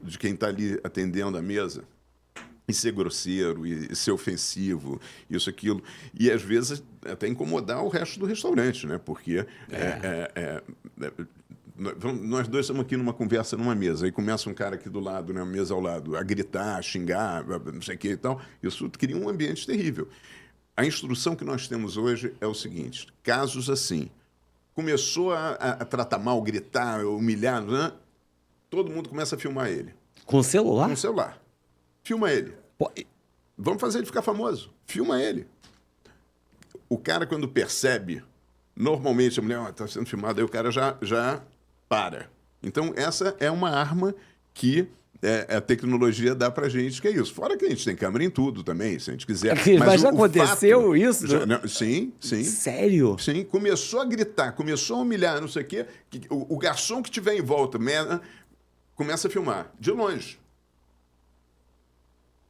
de quem está ali atendendo a mesa. E ser grosseiro, e ser ofensivo, isso, aquilo. E, às vezes, até incomodar o resto do restaurante, né? Porque nós dois estamos aqui numa conversa numa mesa, aí começa um cara aqui do lado, né, mesa ao lado, a gritar, a xingar, não sei o que e tal. Isso cria um ambiente terrível. A instrução que nós temos hoje é o seguinte: casos assim, começou a tratar mal, gritar, humilhar, né? Todo mundo começa a filmar ele.
Com celular?
Com celular. Filma ele. Vamos fazer ele ficar famoso. Filma ele. O cara, quando percebe, normalmente a mulher está sendo filmada, aí o cara já para. Então, essa é uma arma que a tecnologia dá pra gente, que é isso. Fora que a gente tem câmera em tudo também, se a gente quiser.
Mas já aconteceu isso?
Sim.
Sério?
Sim. Começou a gritar, começou a humilhar, não sei o quê. O garçom que tiver em volta começa a filmar, de longe.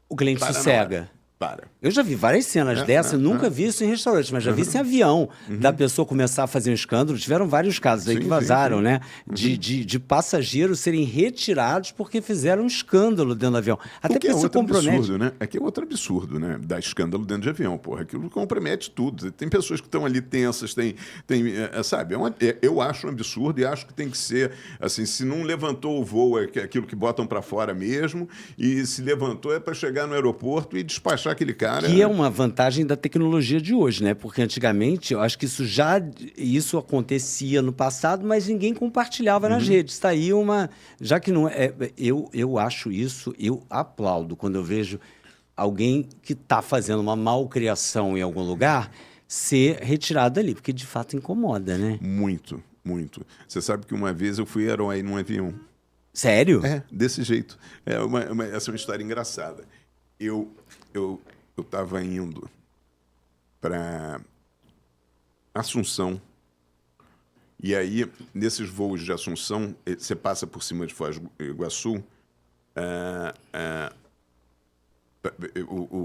O cliente sossega.
Para.
Eu já vi várias cenas dessas, nunca vi isso em restaurante, mas já vi isso em avião, da pessoa começar a fazer um escândalo. Tiveram vários casos aí que vazaram, né? De passageiros serem retirados porque fizeram um escândalo dentro do avião. Até porque isso compromete.
Absurdo, né? Aqui é outro absurdo, né? Dar escândalo dentro de avião, porra. Aquilo compromete tudo. Tem pessoas que estão ali tensas, sabe? Eu acho um absurdo e acho que tem que ser, assim, se não levantou o voo, é aquilo que botam para fora mesmo, e se levantou é para chegar no aeroporto e despachar aquele cara.
Que é uma vantagem da tecnologia de hoje, né? Porque antigamente, eu acho que isso acontecia no passado, mas ninguém compartilhava nas redes. Está aí uma... Já que não é... Eu acho isso, eu aplaudo quando eu vejo alguém que está fazendo uma malcriação em algum lugar ser retirado dali, porque de fato incomoda, né?
Muito. Você sabe que uma vez eu fui herói num avião.
Sério?
Desse jeito. Essa é uma história engraçada. Eu estava indo para Assunção, e aí, nesses voos de Assunção, você passa por cima de Foz do Iguaçu,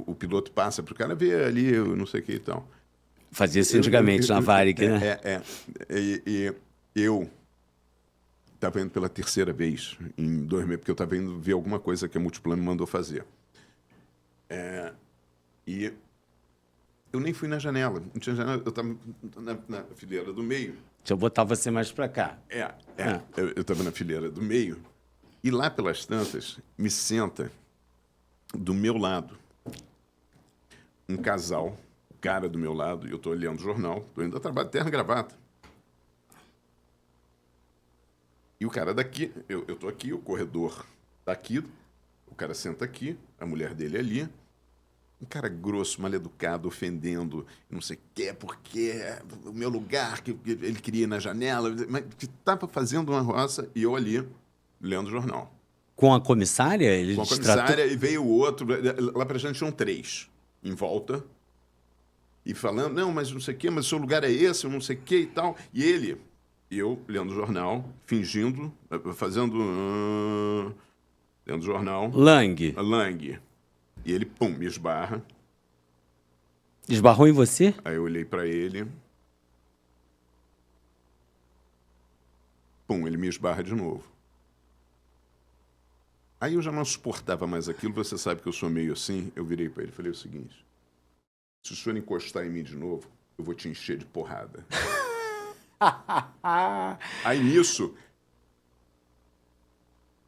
o piloto passa para o cara ver ali, não sei o que e tal.
Fazia isso antigamente na Varig, né?
E eu estava indo pela terceira vez em 2000, porque eu estava indo ver alguma coisa que a Multiplano mandou fazer. E eu nem fui na janela. Não tinha janela, eu estava na fileira do meio.
Deixa eu botar você mais para cá.
Eu estava na fileira do meio E lá pelas tantas, me senta do meu lado um casal, o cara do meu lado, e eu estou olhando o jornal, estou indo a trabalho de terno e gravata. E o cara daqui, eu estou aqui, o corredor está aqui, o cara senta aqui, a mulher dele ali. Um cara grosso, mal educado, ofendendo, não sei o que, porque é o meu lugar, que ele queria ir na janela, mas que estava fazendo uma roça e eu ali, lendo o jornal.
Com a comissária? Ele
Com a comissária e veio o outro, lá pra gente tinham 3 em volta, e falando, não, mas não sei o que, mas o seu lugar é esse, eu não sei o que e tal. E ele, eu lendo o jornal, fingindo, lendo o jornal.
Lang.
Lang. E ele, pum, me esbarra.
Esbarrou em você?
Aí eu olhei pra ele. Pum, ele me esbarra de novo. Aí eu já não suportava mais aquilo, você sabe que eu sou meio assim. Eu virei pra ele e falei o seguinte: se o senhor encostar em mim de novo, eu vou te encher de porrada. Aí nisso,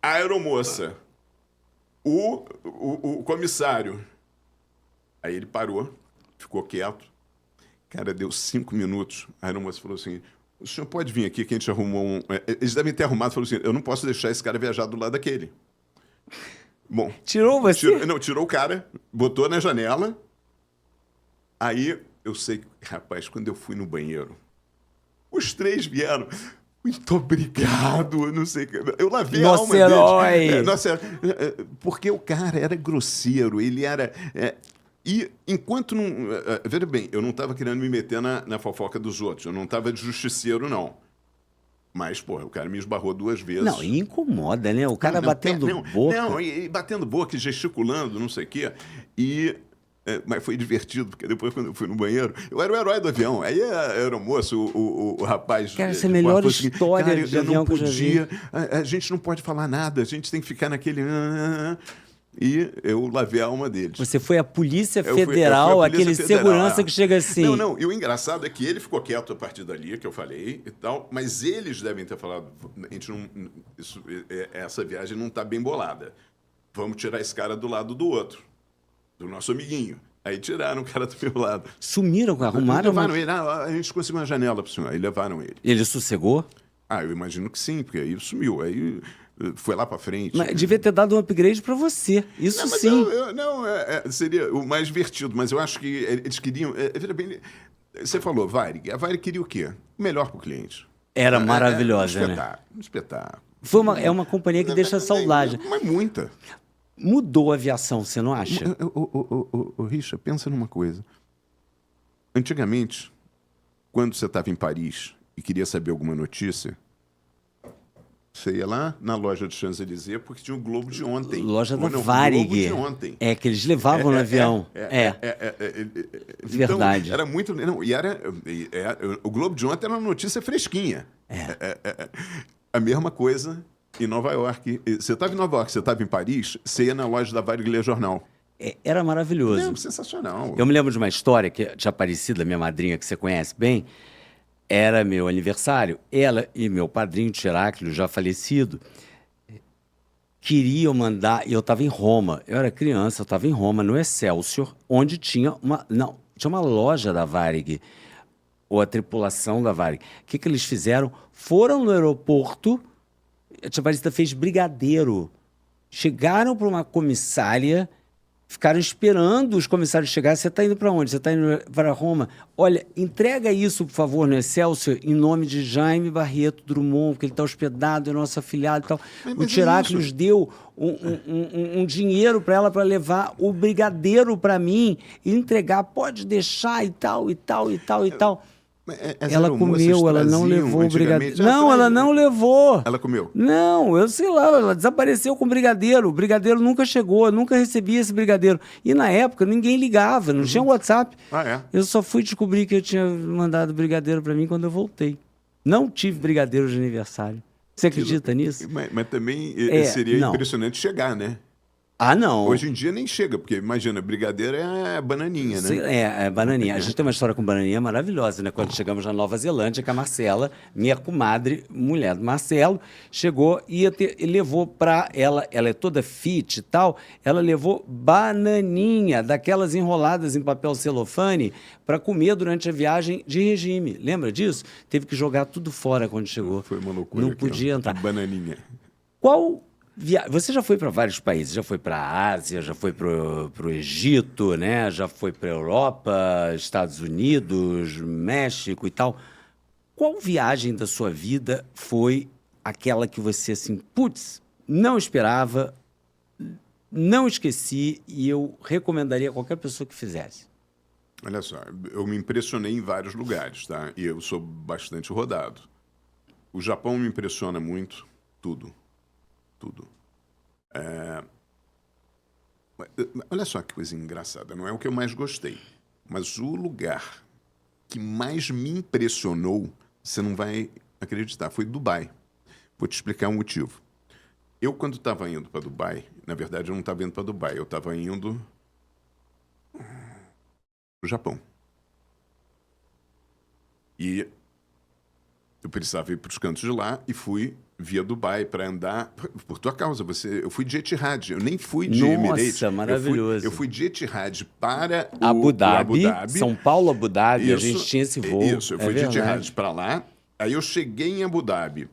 a aeromoça, o comissário. Aí ele parou, ficou quieto. Cara, deu 5 minutos. A aeromoça falou assim: o senhor pode vir aqui que a gente arrumou um... Eles devem ter arrumado. Falou assim: eu não posso deixar esse cara viajar do lado daquele. Bom...
Tirou você?
Tirou o cara, botou na janela. Aí eu sei... Rapaz, quando eu fui no banheiro, os 3 vieram... Muito obrigado, eu não sei... Eu lavei a alma deles. Nosso herói! Porque o cara era grosseiro, ele era... E enquanto não... Veja bem, eu não estava querendo me meter na fofoca dos outros, eu não estava de justiceiro, não. Mas, porra, o cara me esbarrou 2 vezes.
Não, e incomoda, né? O cara batendo boca.
Não, e batendo boca, e gesticulando, não sei o quê. Mas foi divertido, porque depois, quando eu fui no banheiro, eu era o herói do avião. Aí a aeromoça, o rapaz...
Cara, essa é a melhor história de avião que eu já vi.
A gente não pode falar nada, a gente tem que ficar naquele... E eu lavei a alma deles.
Você foi a Polícia Federal, aquele segurança que chega assim...
Não, e o engraçado é que ele ficou quieto a partir dali, que eu falei e tal, mas eles devem ter falado, a gente não, essa viagem não está bem bolada. Vamos tirar esse cara do lado do outro, do nosso amiguinho. Aí tiraram o cara do meu lado.
Sumiram, arrumaram?
Levaram ele, a gente conseguiu uma janela para o senhor, aí levaram ele.
Ele sossegou?
Eu imagino que sim, porque aí sumiu, aí... Foi lá para frente.
Mas devia ter dado um upgrade para você. Isso
não,
sim.
Seria o mais divertido, mas eu acho que eles queriam... Você falou, Varig. A Varig queria o quê? O melhor para o cliente.
Era maravilhosa,
um espetáculo.
É uma companhia que deixa saudade.
Mas muita.
Mudou a aviação, você não acha?
Richard, pensa numa coisa. Antigamente, quando você estava em Paris e queria saber alguma notícia... Você ia lá na loja de Champs-Élysées porque tinha o Globo de ontem.
Loja da Varig.
Globo de ontem.
Que eles levavam no avião. Verdade.
Então, era muito... Não, o Globo de ontem era uma notícia fresquinha. A mesma coisa em Nova York. Você estava em Nova York, você estava em Paris, você ia na loja da Varig ler jornal.
Era maravilhoso.
Sensacional.
Eu me lembro de uma história que tinha aparecido, minha madrinha, que você conhece bem. Era meu aniversário, ela e meu padrinho, Tiráquilo, já falecido, queriam mandar... Eu estava em Roma, eu era criança, eu estava em Roma, no Excelsior, onde tinha uma loja da Varig, ou a tripulação da Varig. O que eles fizeram? Foram no aeroporto, a tia Aparecida fez brigadeiro. Chegaram para uma comissária... Ficaram esperando os comissários chegarem. Você está indo para onde? Você está indo para Roma? Olha, entrega isso, por favor, no Excelsior, em nome de Jaime Barreto Drummond, porque ele está hospedado, é nosso afilhado e tal. O Tiráquilos deu um dinheiro para ela para levar o brigadeiro para mim e entregar. Pode deixar e tal, e tal, e tal, e tal. Ela comeu, ela não levou o brigadeiro. Não, ela não levou.
Ela comeu?
Não, eu sei lá, ela desapareceu com o brigadeiro. O brigadeiro nunca chegou, eu nunca recebi esse brigadeiro. E na época ninguém ligava, não tinha WhatsApp. Eu só fui descobrir que eu tinha mandado brigadeiro para mim quando eu voltei. Não tive brigadeiro de aniversário. Você acredita nisso?
Mas também seria impressionante chegar, né?
Ah, não.
Hoje em dia nem chega, porque imagina, brigadeiro é bananinha, né?
É bananinha. A gente tem uma história com bananinha maravilhosa, né? Quando chegamos na Nova Zelândia, que a Marcela, minha comadre, mulher do Marcelo, chegou e levou para ela é toda fit e tal, ela levou bananinha, daquelas enroladas em papel celofane, para comer durante a viagem de regime. Lembra disso? Teve que jogar tudo fora quando chegou.
Foi uma loucura.
Não podia entrar.
Bananinha.
Qual Você já foi para vários países, já foi para a Ásia, já foi para o Egito, né? Já foi para a Europa, Estados Unidos, México e tal. Qual viagem da sua vida foi aquela que você, assim, putz, não esperava, não esqueci e eu recomendaria a qualquer pessoa que fizesse?
Olha só, eu me impressionei em vários lugares, tá? E eu sou bastante rodado. O Japão me impressiona muito, tudo. Olha só que coisa engraçada, não é o que eu mais gostei, mas o lugar que mais me impressionou, você não vai acreditar, foi Dubai. Vou te explicar o motivo. Eu, quando estava indo para Dubai, na verdade eu não estava indo para Dubai, eu estava indo para o Japão. E eu precisava ir para os cantos de lá e fui via Dubai para andar por tua causa. Eu fui de Etihad, eu nem fui de Emirates.
Nossa, maravilhoso.
Eu fui de Etihad para
Abu Dhabi,
Abu Dhabi.
São Paulo, Abu Dhabi, a
Isso,
gente tinha esse voo.
Isso, eu fui de
verdade.
Etihad para lá. Aí eu cheguei em Abu Dhabi,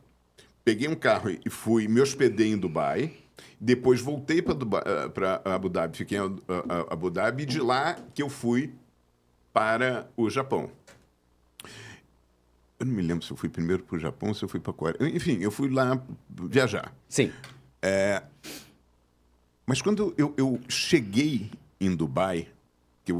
peguei um carro e fui, me hospedei em Dubai. Depois voltei para Abu Dhabi, fiquei em Abu Dhabi, e de lá que eu fui para o Japão. Eu não me lembro se eu fui primeiro para o Japão ou se eu fui para a Coreia. Enfim, eu fui lá viajar.
Sim.
Mas quando eu cheguei em Dubai, que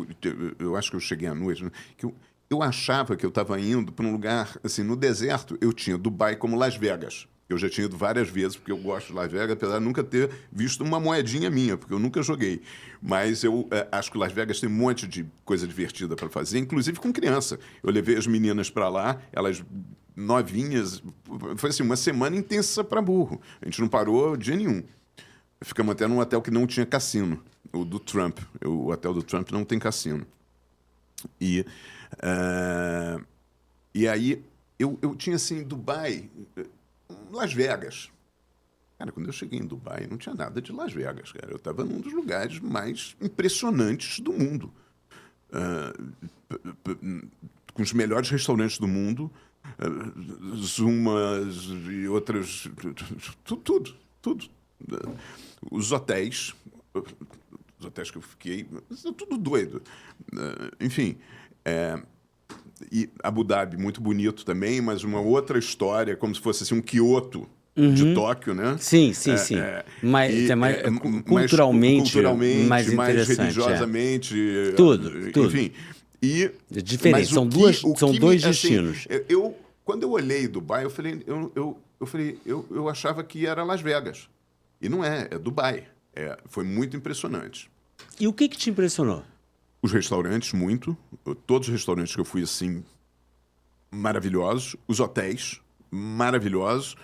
eu acho que eu cheguei à noite, né, que eu achava que eu estava indo para um lugar, assim, no deserto. Eu tinha Dubai como Las Vegas. Eu já tinha ido várias vezes, porque eu gosto de Las Vegas, apesar de nunca ter visto uma moedinha minha, porque eu nunca joguei. Mas eu acho que Las Vegas tem um monte de coisa divertida para fazer, inclusive com criança. Eu levei as meninas para lá, elas novinhas. Foi assim, uma semana intensa para burro. A gente não parou dia nenhum. Ficamos até num hotel que não tinha cassino, o do Trump. O hotel do Trump não tem cassino. E aí eu tinha assim, Dubai, Las Vegas. Cara, quando eu cheguei em Dubai, não tinha nada de Las Vegas, cara. Eu estava num dos lugares mais impressionantes do mundo. Com os melhores restaurantes do mundo, Zumas e outras... Tudo. Os hotéis que eu fiquei, tudo doido. Enfim, e Abu Dhabi, muito bonito também, mas uma outra história, como se fosse assim, um Kyoto de Tóquio, né?
Sim. Mas culturalmente mais interessante.
Religiosamente.
Tudo.
Enfim.
É diferente, são dois destinos.
Assim, quando eu olhei Dubai, eu achava que era Las Vegas. E não é Dubai. Foi muito impressionante.
E o que te impressionou?
Os restaurantes, muito. Todos os restaurantes que eu fui, assim, maravilhosos. Os hotéis, maravilhosos.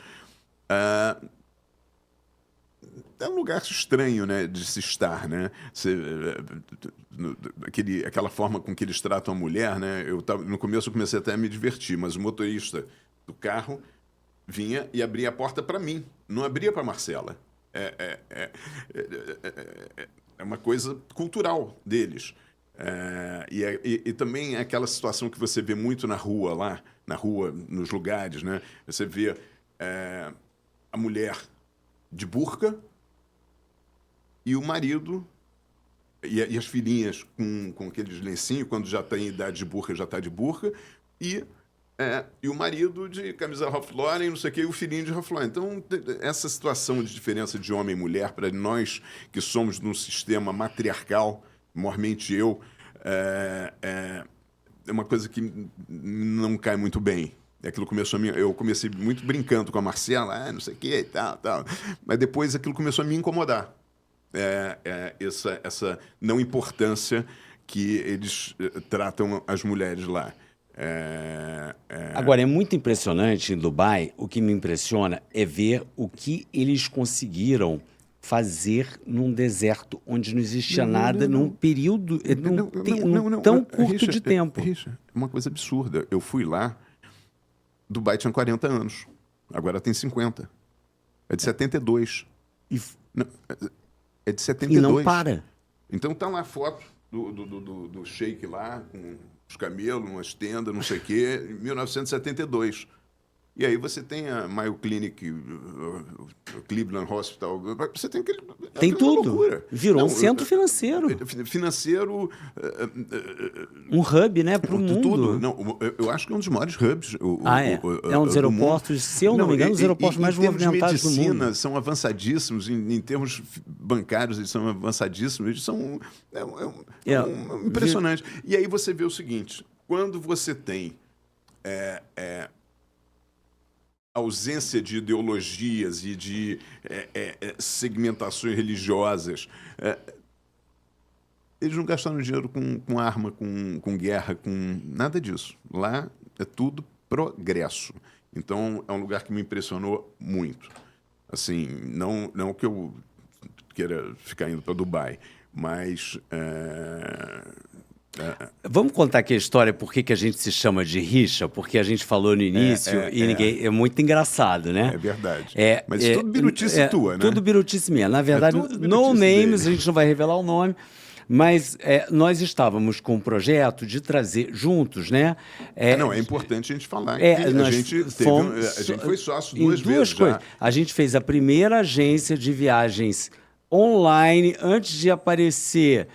É um lugar estranho, né, de se estar, né? Aquela forma com que eles tratam a mulher, né? No começo eu comecei até a me divertir, mas o motorista do carro vinha e abria a porta para mim, não abria para Marcela. É uma coisa cultural deles. E também é aquela situação que você vê muito na rua, nos lugares, né? Você vê a mulher de burca e o marido e as filhinhas com aqueles lencinhos, quando já tem idade de burca, já está de burca, e o marido de camisa Ralph Lauren, não sei o quê, e o filhinho de Ralph Lauren. Então, essa situação de diferença de homem e mulher, para nós que somos num sistema matriarcal, maiormente eu, é uma coisa que não cai muito bem. Aquilo começou eu comecei muito brincando com a Marcela, não sei o quê, tal. Mas depois aquilo começou a me incomodar. Essa não importância que eles tratam as mulheres lá.
Agora, é muito impressionante em Dubai, o que me impressiona é ver o que eles conseguiram fazer num deserto onde não existia nada num período, num tão curto de tempo.
Richard, é uma coisa absurda. Eu fui lá, Dubai tinha 40 anos, agora tem 50. É de 72. É de 72.
E não para.
Então tá lá a foto do Sheik lá, com os camelos, umas tendas, não sei o quê, em 1972. E aí você tem a Mayo Clinic, Cleveland Hospital, você tem aquele...
Tem tudo.
Loucura.
Virou um centro financeiro.
Financeiro...
Um hub, né, para o mundo.
Tudo. Não, eu acho que é um dos maiores hubs.
É um dos aeroportos, se eu não me engano, os aeroportos mais movimentados do mundo. Em termos de medicina,
são avançadíssimos, em termos bancários, eles são avançadíssimos, eles são impressionantes. E aí você vê o seguinte, quando você tem ausência de ideologias e de segmentações religiosas, eles não gastaram dinheiro com arma, com guerra, com nada disso. Lá é tudo progresso. Então, é um lugar que me impressionou muito. Assim, não que eu queira ficar indo para Dubai, mas...
Vamos contar aqui a história, por que a gente se chama de rixa, porque a gente falou no início e ninguém... É muito engraçado, né?
É verdade. Mas tudo birutice tua, né?
Tudo birutice minha. Na verdade, no names, a gente não vai revelar o nome, mas nós estávamos com um projeto de trazer juntos, né?
É importante a gente falar que a gente foi sócio duas vezes já.
A gente fez a primeira agência de viagens online antes de aparecer...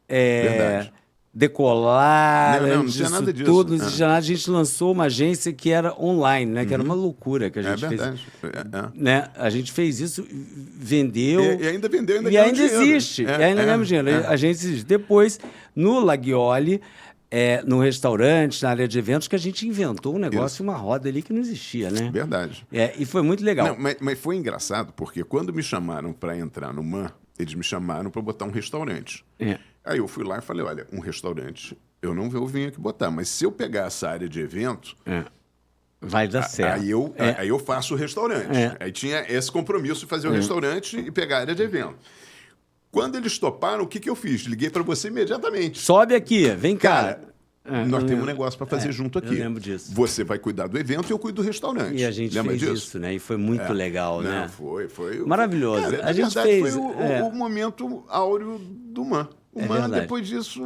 Verdade.
Decolar,
não tinha nada disso.
Tudo, não existia nada. A gente lançou uma agência que era online, né? Que era uma loucura que a gente fez. Né? A gente fez isso, vendeu.
E ainda vendeu,
e ainda existe. E ainda ganhamos dinheiro. A gente existe. Depois, no Laguiole, no restaurante, na área de eventos, que a gente inventou um negócio, uma roda ali que não existia, né?
Verdade.
E foi muito legal.
Não, mas foi engraçado, porque quando me chamaram para entrar no MAN, eles me chamaram para botar um restaurante. Aí eu fui lá e falei, olha, um restaurante eu não vou vir aqui botar, mas se eu pegar essa área de evento...
vai dar certo.
Aí eu faço o restaurante. Aí tinha esse compromisso de fazer o restaurante e pegar a área de evento. Quando eles toparam, o que eu fiz? Liguei para você imediatamente.
Sobe aqui, vem cá.
Nós temos um negócio para fazer junto aqui.
Eu lembro disso.
Você vai cuidar do evento e eu cuido do restaurante.
E a gente fez isso, né? E foi muito legal, né?
Foi
maravilhoso.
Cara,
a gente
verdade,
fez.
Foi o momento áureo do MAN. O MAN, depois disso,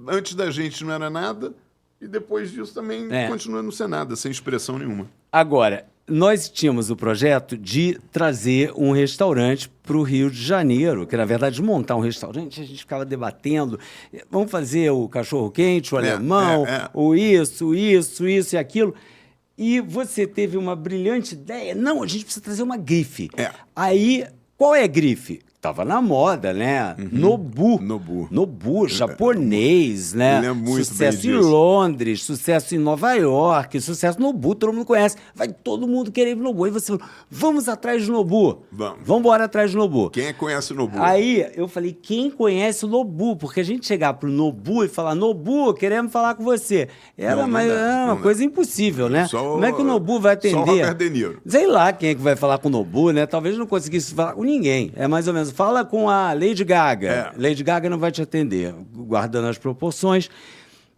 antes da gente não era nada, e depois disso também continua não ser nada, sem expressão nenhuma.
Agora, nós tínhamos o projeto de trazer um restaurante para o Rio de Janeiro, que na verdade montar um restaurante, a gente ficava debatendo, vamos fazer o cachorro-quente, o alemão, o isso e aquilo. E você teve uma brilhante ideia, não, a gente precisa trazer uma grife. Aí, qual é a grife? Tava na moda, né? Nobu, japonês, né? Sucesso em Londres, sucesso em Nova York, sucesso no Nobu, todo mundo conhece. Vai todo mundo querer ir pro Nobu. Aí você falou, vamos atrás do Nobu. Vamos embora atrás do Nobu.
Quem conhece o Nobu?
Aí eu falei, quem conhece o Nobu? Porque a gente chegar pro Nobu e falar, Nobu, queremos falar com você. Era uma coisa impossível, né? Como é que o Nobu vai atender?
Só o Robert De Niro.
Sei lá quem é que vai falar com o Nobu, né? Talvez não conseguisse falar com ninguém. É mais ou menos, fala com a Lady Gaga. Lady Gaga não vai te atender, guardando as proporções.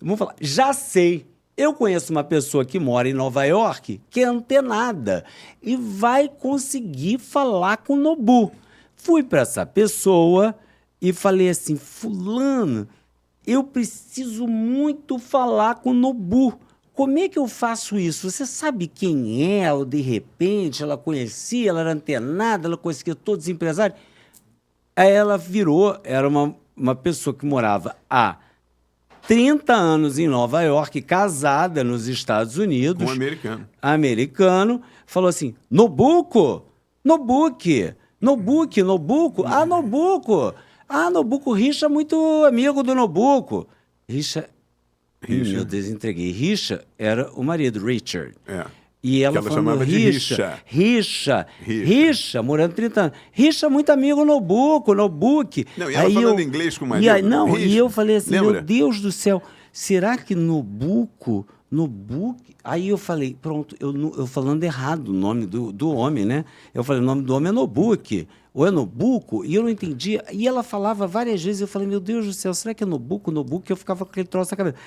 Vamos falar, já sei. Eu conheço uma pessoa que mora em Nova York, que é antenada, e vai conseguir falar com o Nobu. Fui para essa pessoa e falei assim, fulano, eu preciso muito falar com o Nobu. Como é que eu faço isso? Você sabe quem é? Ou de repente ela conhecia, ela era antenada, ela conhecia todos os empresários. Aí ela virou, era uma pessoa que morava há 30 anos em Nova York, casada nos Estados Unidos.
Um americano.
Americano. Falou assim, Nobuco? Nobuque. Nobuco. Ah, Nobuco. Ah, Nobuco, Richa é muito amigo do Nobuco. Richa. Meu Deus, entreguei. Richa era o marido, Richard. E ela chamava de Richa, morando 30 anos. Richa, muito amigo Nobuque.
Não, e ela falando inglês com o marido.
E eu falei assim, meu Deus do céu, será que Nobuco Nobuque. Aí eu falei, pronto, eu falando errado o nome do homem, né? Eu falei, o nome do homem é Nobuque, ou é Nobuco, e eu não entendia. E ela falava várias vezes, eu falei, meu Deus do céu, será que é Nobuco, Nobuque? Eu ficava com aquele troço na cabeça.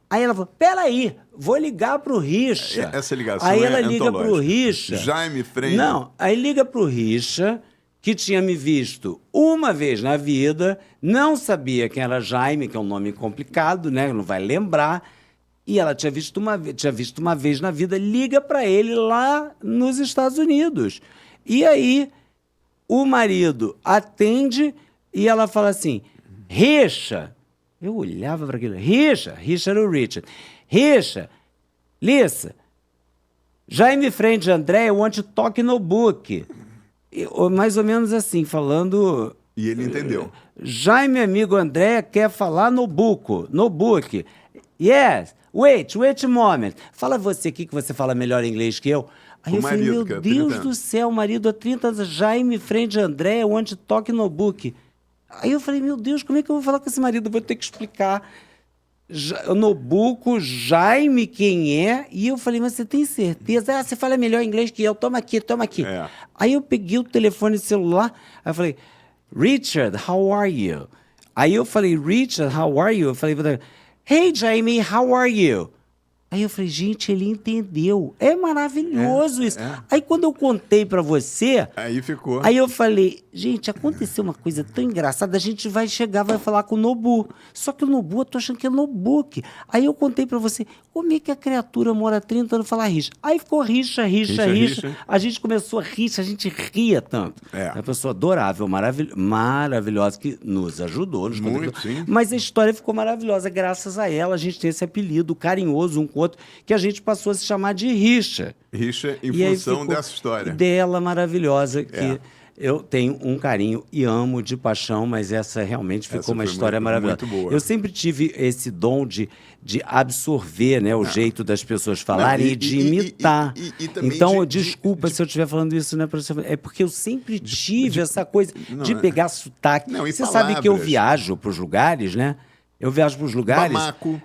Aí ela falou, peraí, vou ligar pro Richa.
Essa ligação
Aí
é
ela liga pro
antológica.
Richa.
Jaime Freire.
Não, aí liga pro Richa, que tinha me visto uma vez na vida, não sabia quem era Jaime, que é um nome complicado, né? Não vai lembrar. E ela tinha visto uma vez na vida, liga para ele lá nos Estados Unidos. E aí o marido atende e ela fala assim: Richa. Eu olhava para aquilo. Richa era o Richard. Richa, Lissa, Jaime Frente André, eu want to talk no book. Mais ou menos assim, falando.
E ele entendeu.
Jaime, amigo André, quer falar no book. Yes, wait a moment. Fala você aqui que você fala melhor inglês que eu. Aí
O
eu falei,
marido,
meu
que é
Deus
30
do
anos.
céu, marido há 30 anos, Jaime, Frente André, want to talk no book. Aí eu falei, meu Deus, como é que eu vou falar com esse marido? Eu vou ter que explicar. Nobuco, Jaime, quem é? E eu falei, mas você tem certeza? Ah, você fala melhor inglês que eu, toma aqui.
É.
Aí eu peguei o telefone celular, aí eu falei, Richard, how are you? Aí eu falei, Richard, how are you? Eu falei, hey, Jaime, how are you? Aí eu falei, gente, ele entendeu. É maravilhoso isso. Aí quando eu contei pra você,
Aí ficou.
aí eu falei, gente, aconteceu uma coisa tão engraçada, a gente vai chegar, vai falar com o Nobu. Só que o Nobu, eu tô achando que é Nobuque. Aí eu contei pra você, como é que a criatura mora 30 anos e fala rixa? Aí ficou rixa. A gente começou a rir, a gente ria tanto.
É.
É uma pessoa adorável, maravilhosa, que nos ajudou, nos
Muito,
contribuiu.
sim.
Mas a história ficou maravilhosa. Graças a ela, a gente tem esse apelido carinhoso um com o outro, que a gente passou a se chamar de rixa.
Richa em
E aí
função
ficou
dessa história.
dela maravilhosa, que
É.
eu tenho um carinho e amo de paixão, mas essa realmente ficou
Essa
uma
foi
história
muito-
maravilhosa.
muito boa.
Eu sempre tive esse dom de absorver, né, o jeito das pessoas falarem
Não,
e de imitar.
e também
Então,
de-
desculpa se eu estiver falando isso, né, é porque eu sempre tive essa coisa
Não,
de
é-
pegar sotaque.
Não, e
Você sabe que eu
palavras.
viajo para os lugares, né? Eu viajo para os lugares.
Bamaco.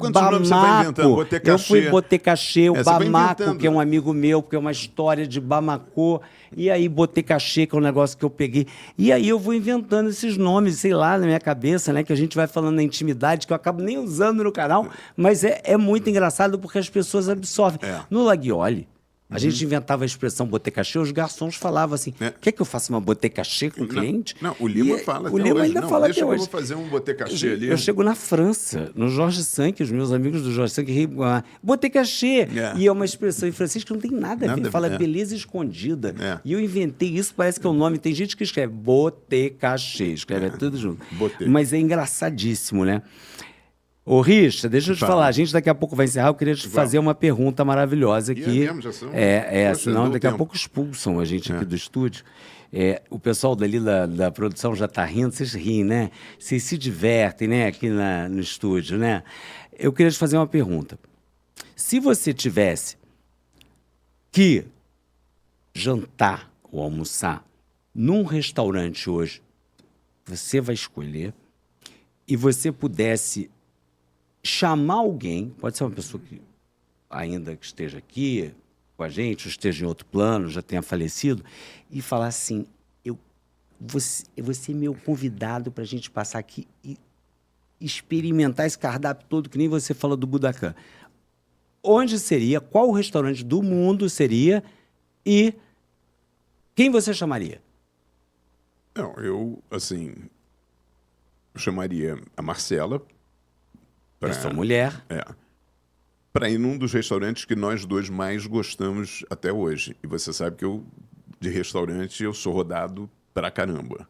Quantos nomes você vai inventando?
Eu
Botecachê.
fui Botecachê, o
Você vai
Bamako,
inventando.
que é um amigo meu, porque é uma história de Bamako. E aí Botecachê, que é um negócio que eu peguei. E aí eu vou inventando esses nomes, sei lá, na minha cabeça, né? Que a gente vai falando na intimidade, que eu acabo nem usando no canal. Mas é muito engraçado porque as pessoas absorvem.
É.
No Laguiole, a gente inventava a expressão botecachê, os garçons falavam assim,
É.
quer que eu faça uma botecachê com o cliente?
Não, o Lima
E
fala
o
até
Lima
hoje.
ainda
Não,
fala
deixa
até
que eu
hoje.
vou fazer um botecachê ali.
Eu chego na França, no Jorge Sank, os meus amigos do Jorge Sank, botecachê.
É.
E é uma expressão em francês que não tem nada a ver.
Nada,
Fala
é.
beleza escondida.
É.
E eu inventei isso, parece que é o nome. Tem gente que escreve botecachê, escreve tudo junto.
Bote.
Mas é engraçadíssimo, né? Ô, Richa, deixa eu te
Fala.
falar. A gente daqui a pouco vai encerrar. Eu queria te fazer uma pergunta maravilhosa
E é
aqui.
mesmo, já são? Poxa,
Senão
deu
daqui a
tempo.
pouco expulsam a gente aqui do estúdio. O pessoal dali da produção já está rindo, vocês riem, né? Vocês se divertem, né, aqui no estúdio, né? Eu queria te fazer uma pergunta. Se você tivesse que jantar ou almoçar num restaurante hoje, você vai escolher, e você pudesse chamar alguém, pode ser uma pessoa que ainda que esteja aqui com a gente, ou esteja em outro plano, já tenha falecido, e falar assim, você é meu convidado para a gente passar aqui e experimentar esse cardápio todo, que nem você fala do Budakhan. Onde seria, qual restaurante do mundo seria e quem você chamaria?
Não, eu chamaria a Marcela
Eu sou mulher.
para ir num dos restaurantes que nós dois mais gostamos até hoje. E você sabe que de restaurante, eu sou rodado pra caramba.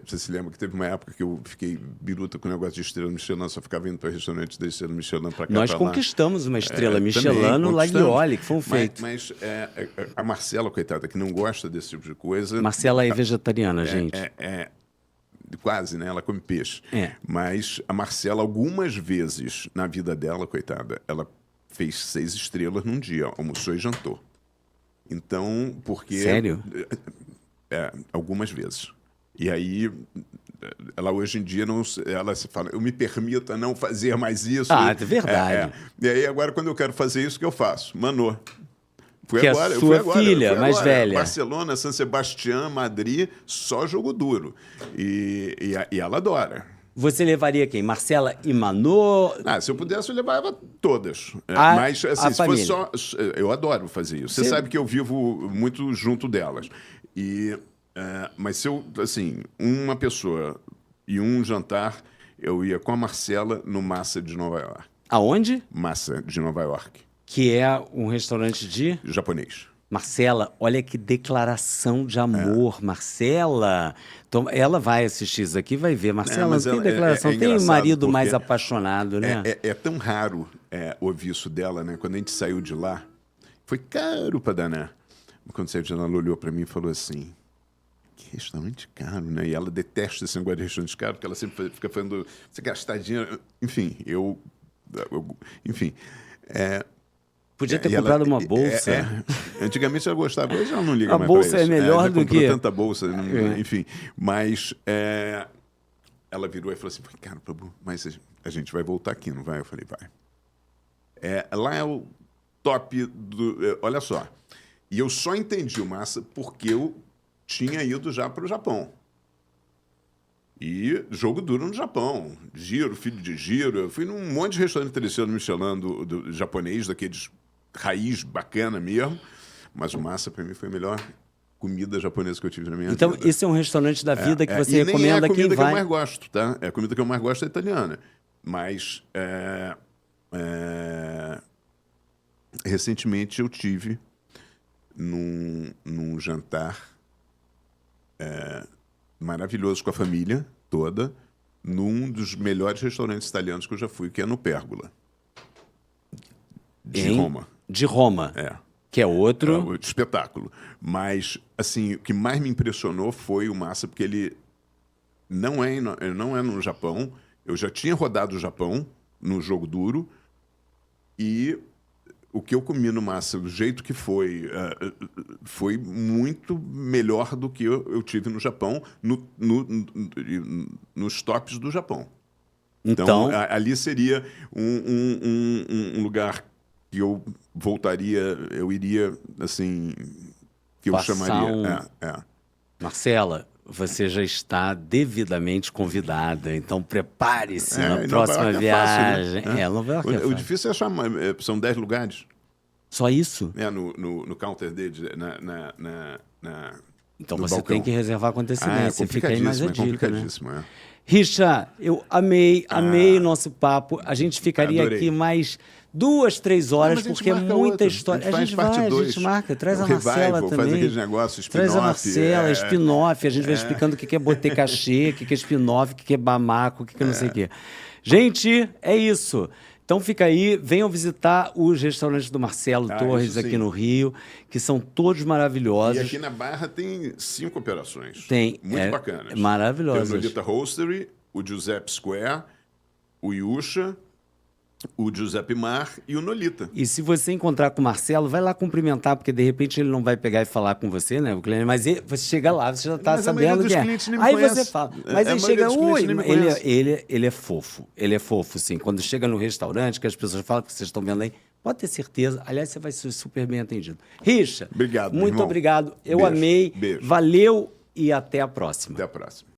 Você se lembra que teve uma época que eu fiquei biruta com o negócio de estrela Michelin, só ficava indo para restaurantes da estrela Michelin para cá,
Nós
pra lá.
conquistamos uma estrela
Também
Michelin no
conquistamos.
Laguiole, que foi um feito.
Mas a Marcela, coitada, que não gosta desse tipo de coisa...
Marcela é vegetariana, gente.
Quase, né? Ela come peixe. Mas a Marcela, algumas vezes na vida dela, coitada, ela fez 6 estrelas num dia, almoçou e jantou. Então, porque...
Sério?
Algumas vezes. E aí, ela hoje em dia não, ela se fala, eu me permita não fazer mais isso.
Ah, é verdade.
E aí agora quando eu quero fazer isso, o que eu faço? Manô.
Que é sua filha, mais velha.
Barcelona, San Sebastián, Madrid, só jogo duro. E ela adora.
Você levaria quem? Marcela e Manô?
Se eu pudesse, eu levava todas. Mas, assim,
a
se fosse
família.
só... Eu adoro fazer isso. Você sabe que eu vivo muito junto delas. Mas se eu, assim, uma pessoa e um jantar, eu ia com a Marcela no Massa de Nova York.
Aonde?
Massa de Nova York.
Que é um restaurante de...
Japonês.
Marcela, olha que declaração de amor, Marcela. Então, ela vai assistir isso aqui e vai ver. Marcela,
mas
não tem declaração. Tem um marido mais apaixonado, né?
É tão raro ouvir isso dela, né? Quando a gente saiu de lá, foi caro pra danar. Quando saiu de lá, ela olhou pra mim e falou assim, que restaurante caro, né? E ela detesta esse negócio de restaurante caro, porque ela sempre fica falando, você gastar dinheiro... Enfim, enfim...
Podia ter comprado uma bolsa.
Antigamente ela gostava, hoje ela não liga mais
pra isso. A bolsa é melhor do que...
tanta bolsa, enfim. Mas ela virou e falou assim, cara, Prabhu, mas a gente vai voltar aqui, não vai? Eu falei, vai. Lá é o top do... Olha só, e eu só entendi o Massa porque eu tinha ido já para o Japão. E jogo duro no Japão. Giro, filho de giro. Eu fui num monte de restaurante tradicional Michelin do japonês, daqueles raiz bacana mesmo. Mas o Massa, para mim, foi a melhor comida japonesa que eu tive na minha vida.
Então, esse é um restaurante da vida que você
e
recomenda
nem é a comida
quem vai...
que eu mais gosto, tá? A comida que eu mais gosto é italiana. Mas, recentemente, eu tive num jantar maravilhoso com a família toda, num dos melhores restaurantes italianos que eu já fui, que é no Pérgola. De Roma.
De Roma. Que é outro...
espetáculo. Mas, assim, o que mais me impressionou foi o Massa, porque ele não é no Japão. Eu já tinha rodado o Japão no jogo duro e o que eu comi no Massa, do jeito que foi muito melhor do que eu tive no Japão, nos tops do Japão. Então ali seria um lugar que eu voltaria, eu iria, assim, que eu chamaria...
Marcela, você já está devidamente convidada, então prepare-se na próxima viagem.
Fácil, né?
Nova York é fácil.
O difícil é achar, são 10 lugares.
Só isso?
No counter dele,
então
no
você
balcão.
tem que reservar com antecedência. Fica aí mais a dica, né? Richa, eu amei nosso papo. A gente ficaria aqui mais 2, 3 horas, porque é muita história. A gente marca. Traz a Marcela também.
Faz aquele negócio, spin-off.
Traz a Marcela, spin-off. A gente vai explicando o que é botecaxê, o que é spin-off, o que é bamaco, o que é não sei o quê. Gente, é isso. Então fica aí, venham visitar os restaurantes do Marcelo Torres aqui no Rio, que são todos maravilhosos.
E aqui na Barra tem 5 operações.
Tem.
Muito bacanas.
Maravilhosas.
Tem o Nolita Roastery, o Giuseppe Square, o Yusha, o Giuseppe Mar e o Nolita.
E se você encontrar com o Marcelo, vai lá cumprimentar, porque de repente ele não vai pegar e falar com você, né? O cliente, mas você chega lá, você já está sabendo quem é. Aí você fala, mas aí chega, ui, ele é fofo. Ele é fofo, sim. Quando chega no restaurante, que as pessoas falam que vocês estão vendo aí, pode ter certeza. Aliás, você vai ser super bem atendido. Richa,
obrigado,
muito
irmão.
obrigado. Eu
Beijo.
amei.
Beijo.
Valeu e até a próxima.
Até a próxima.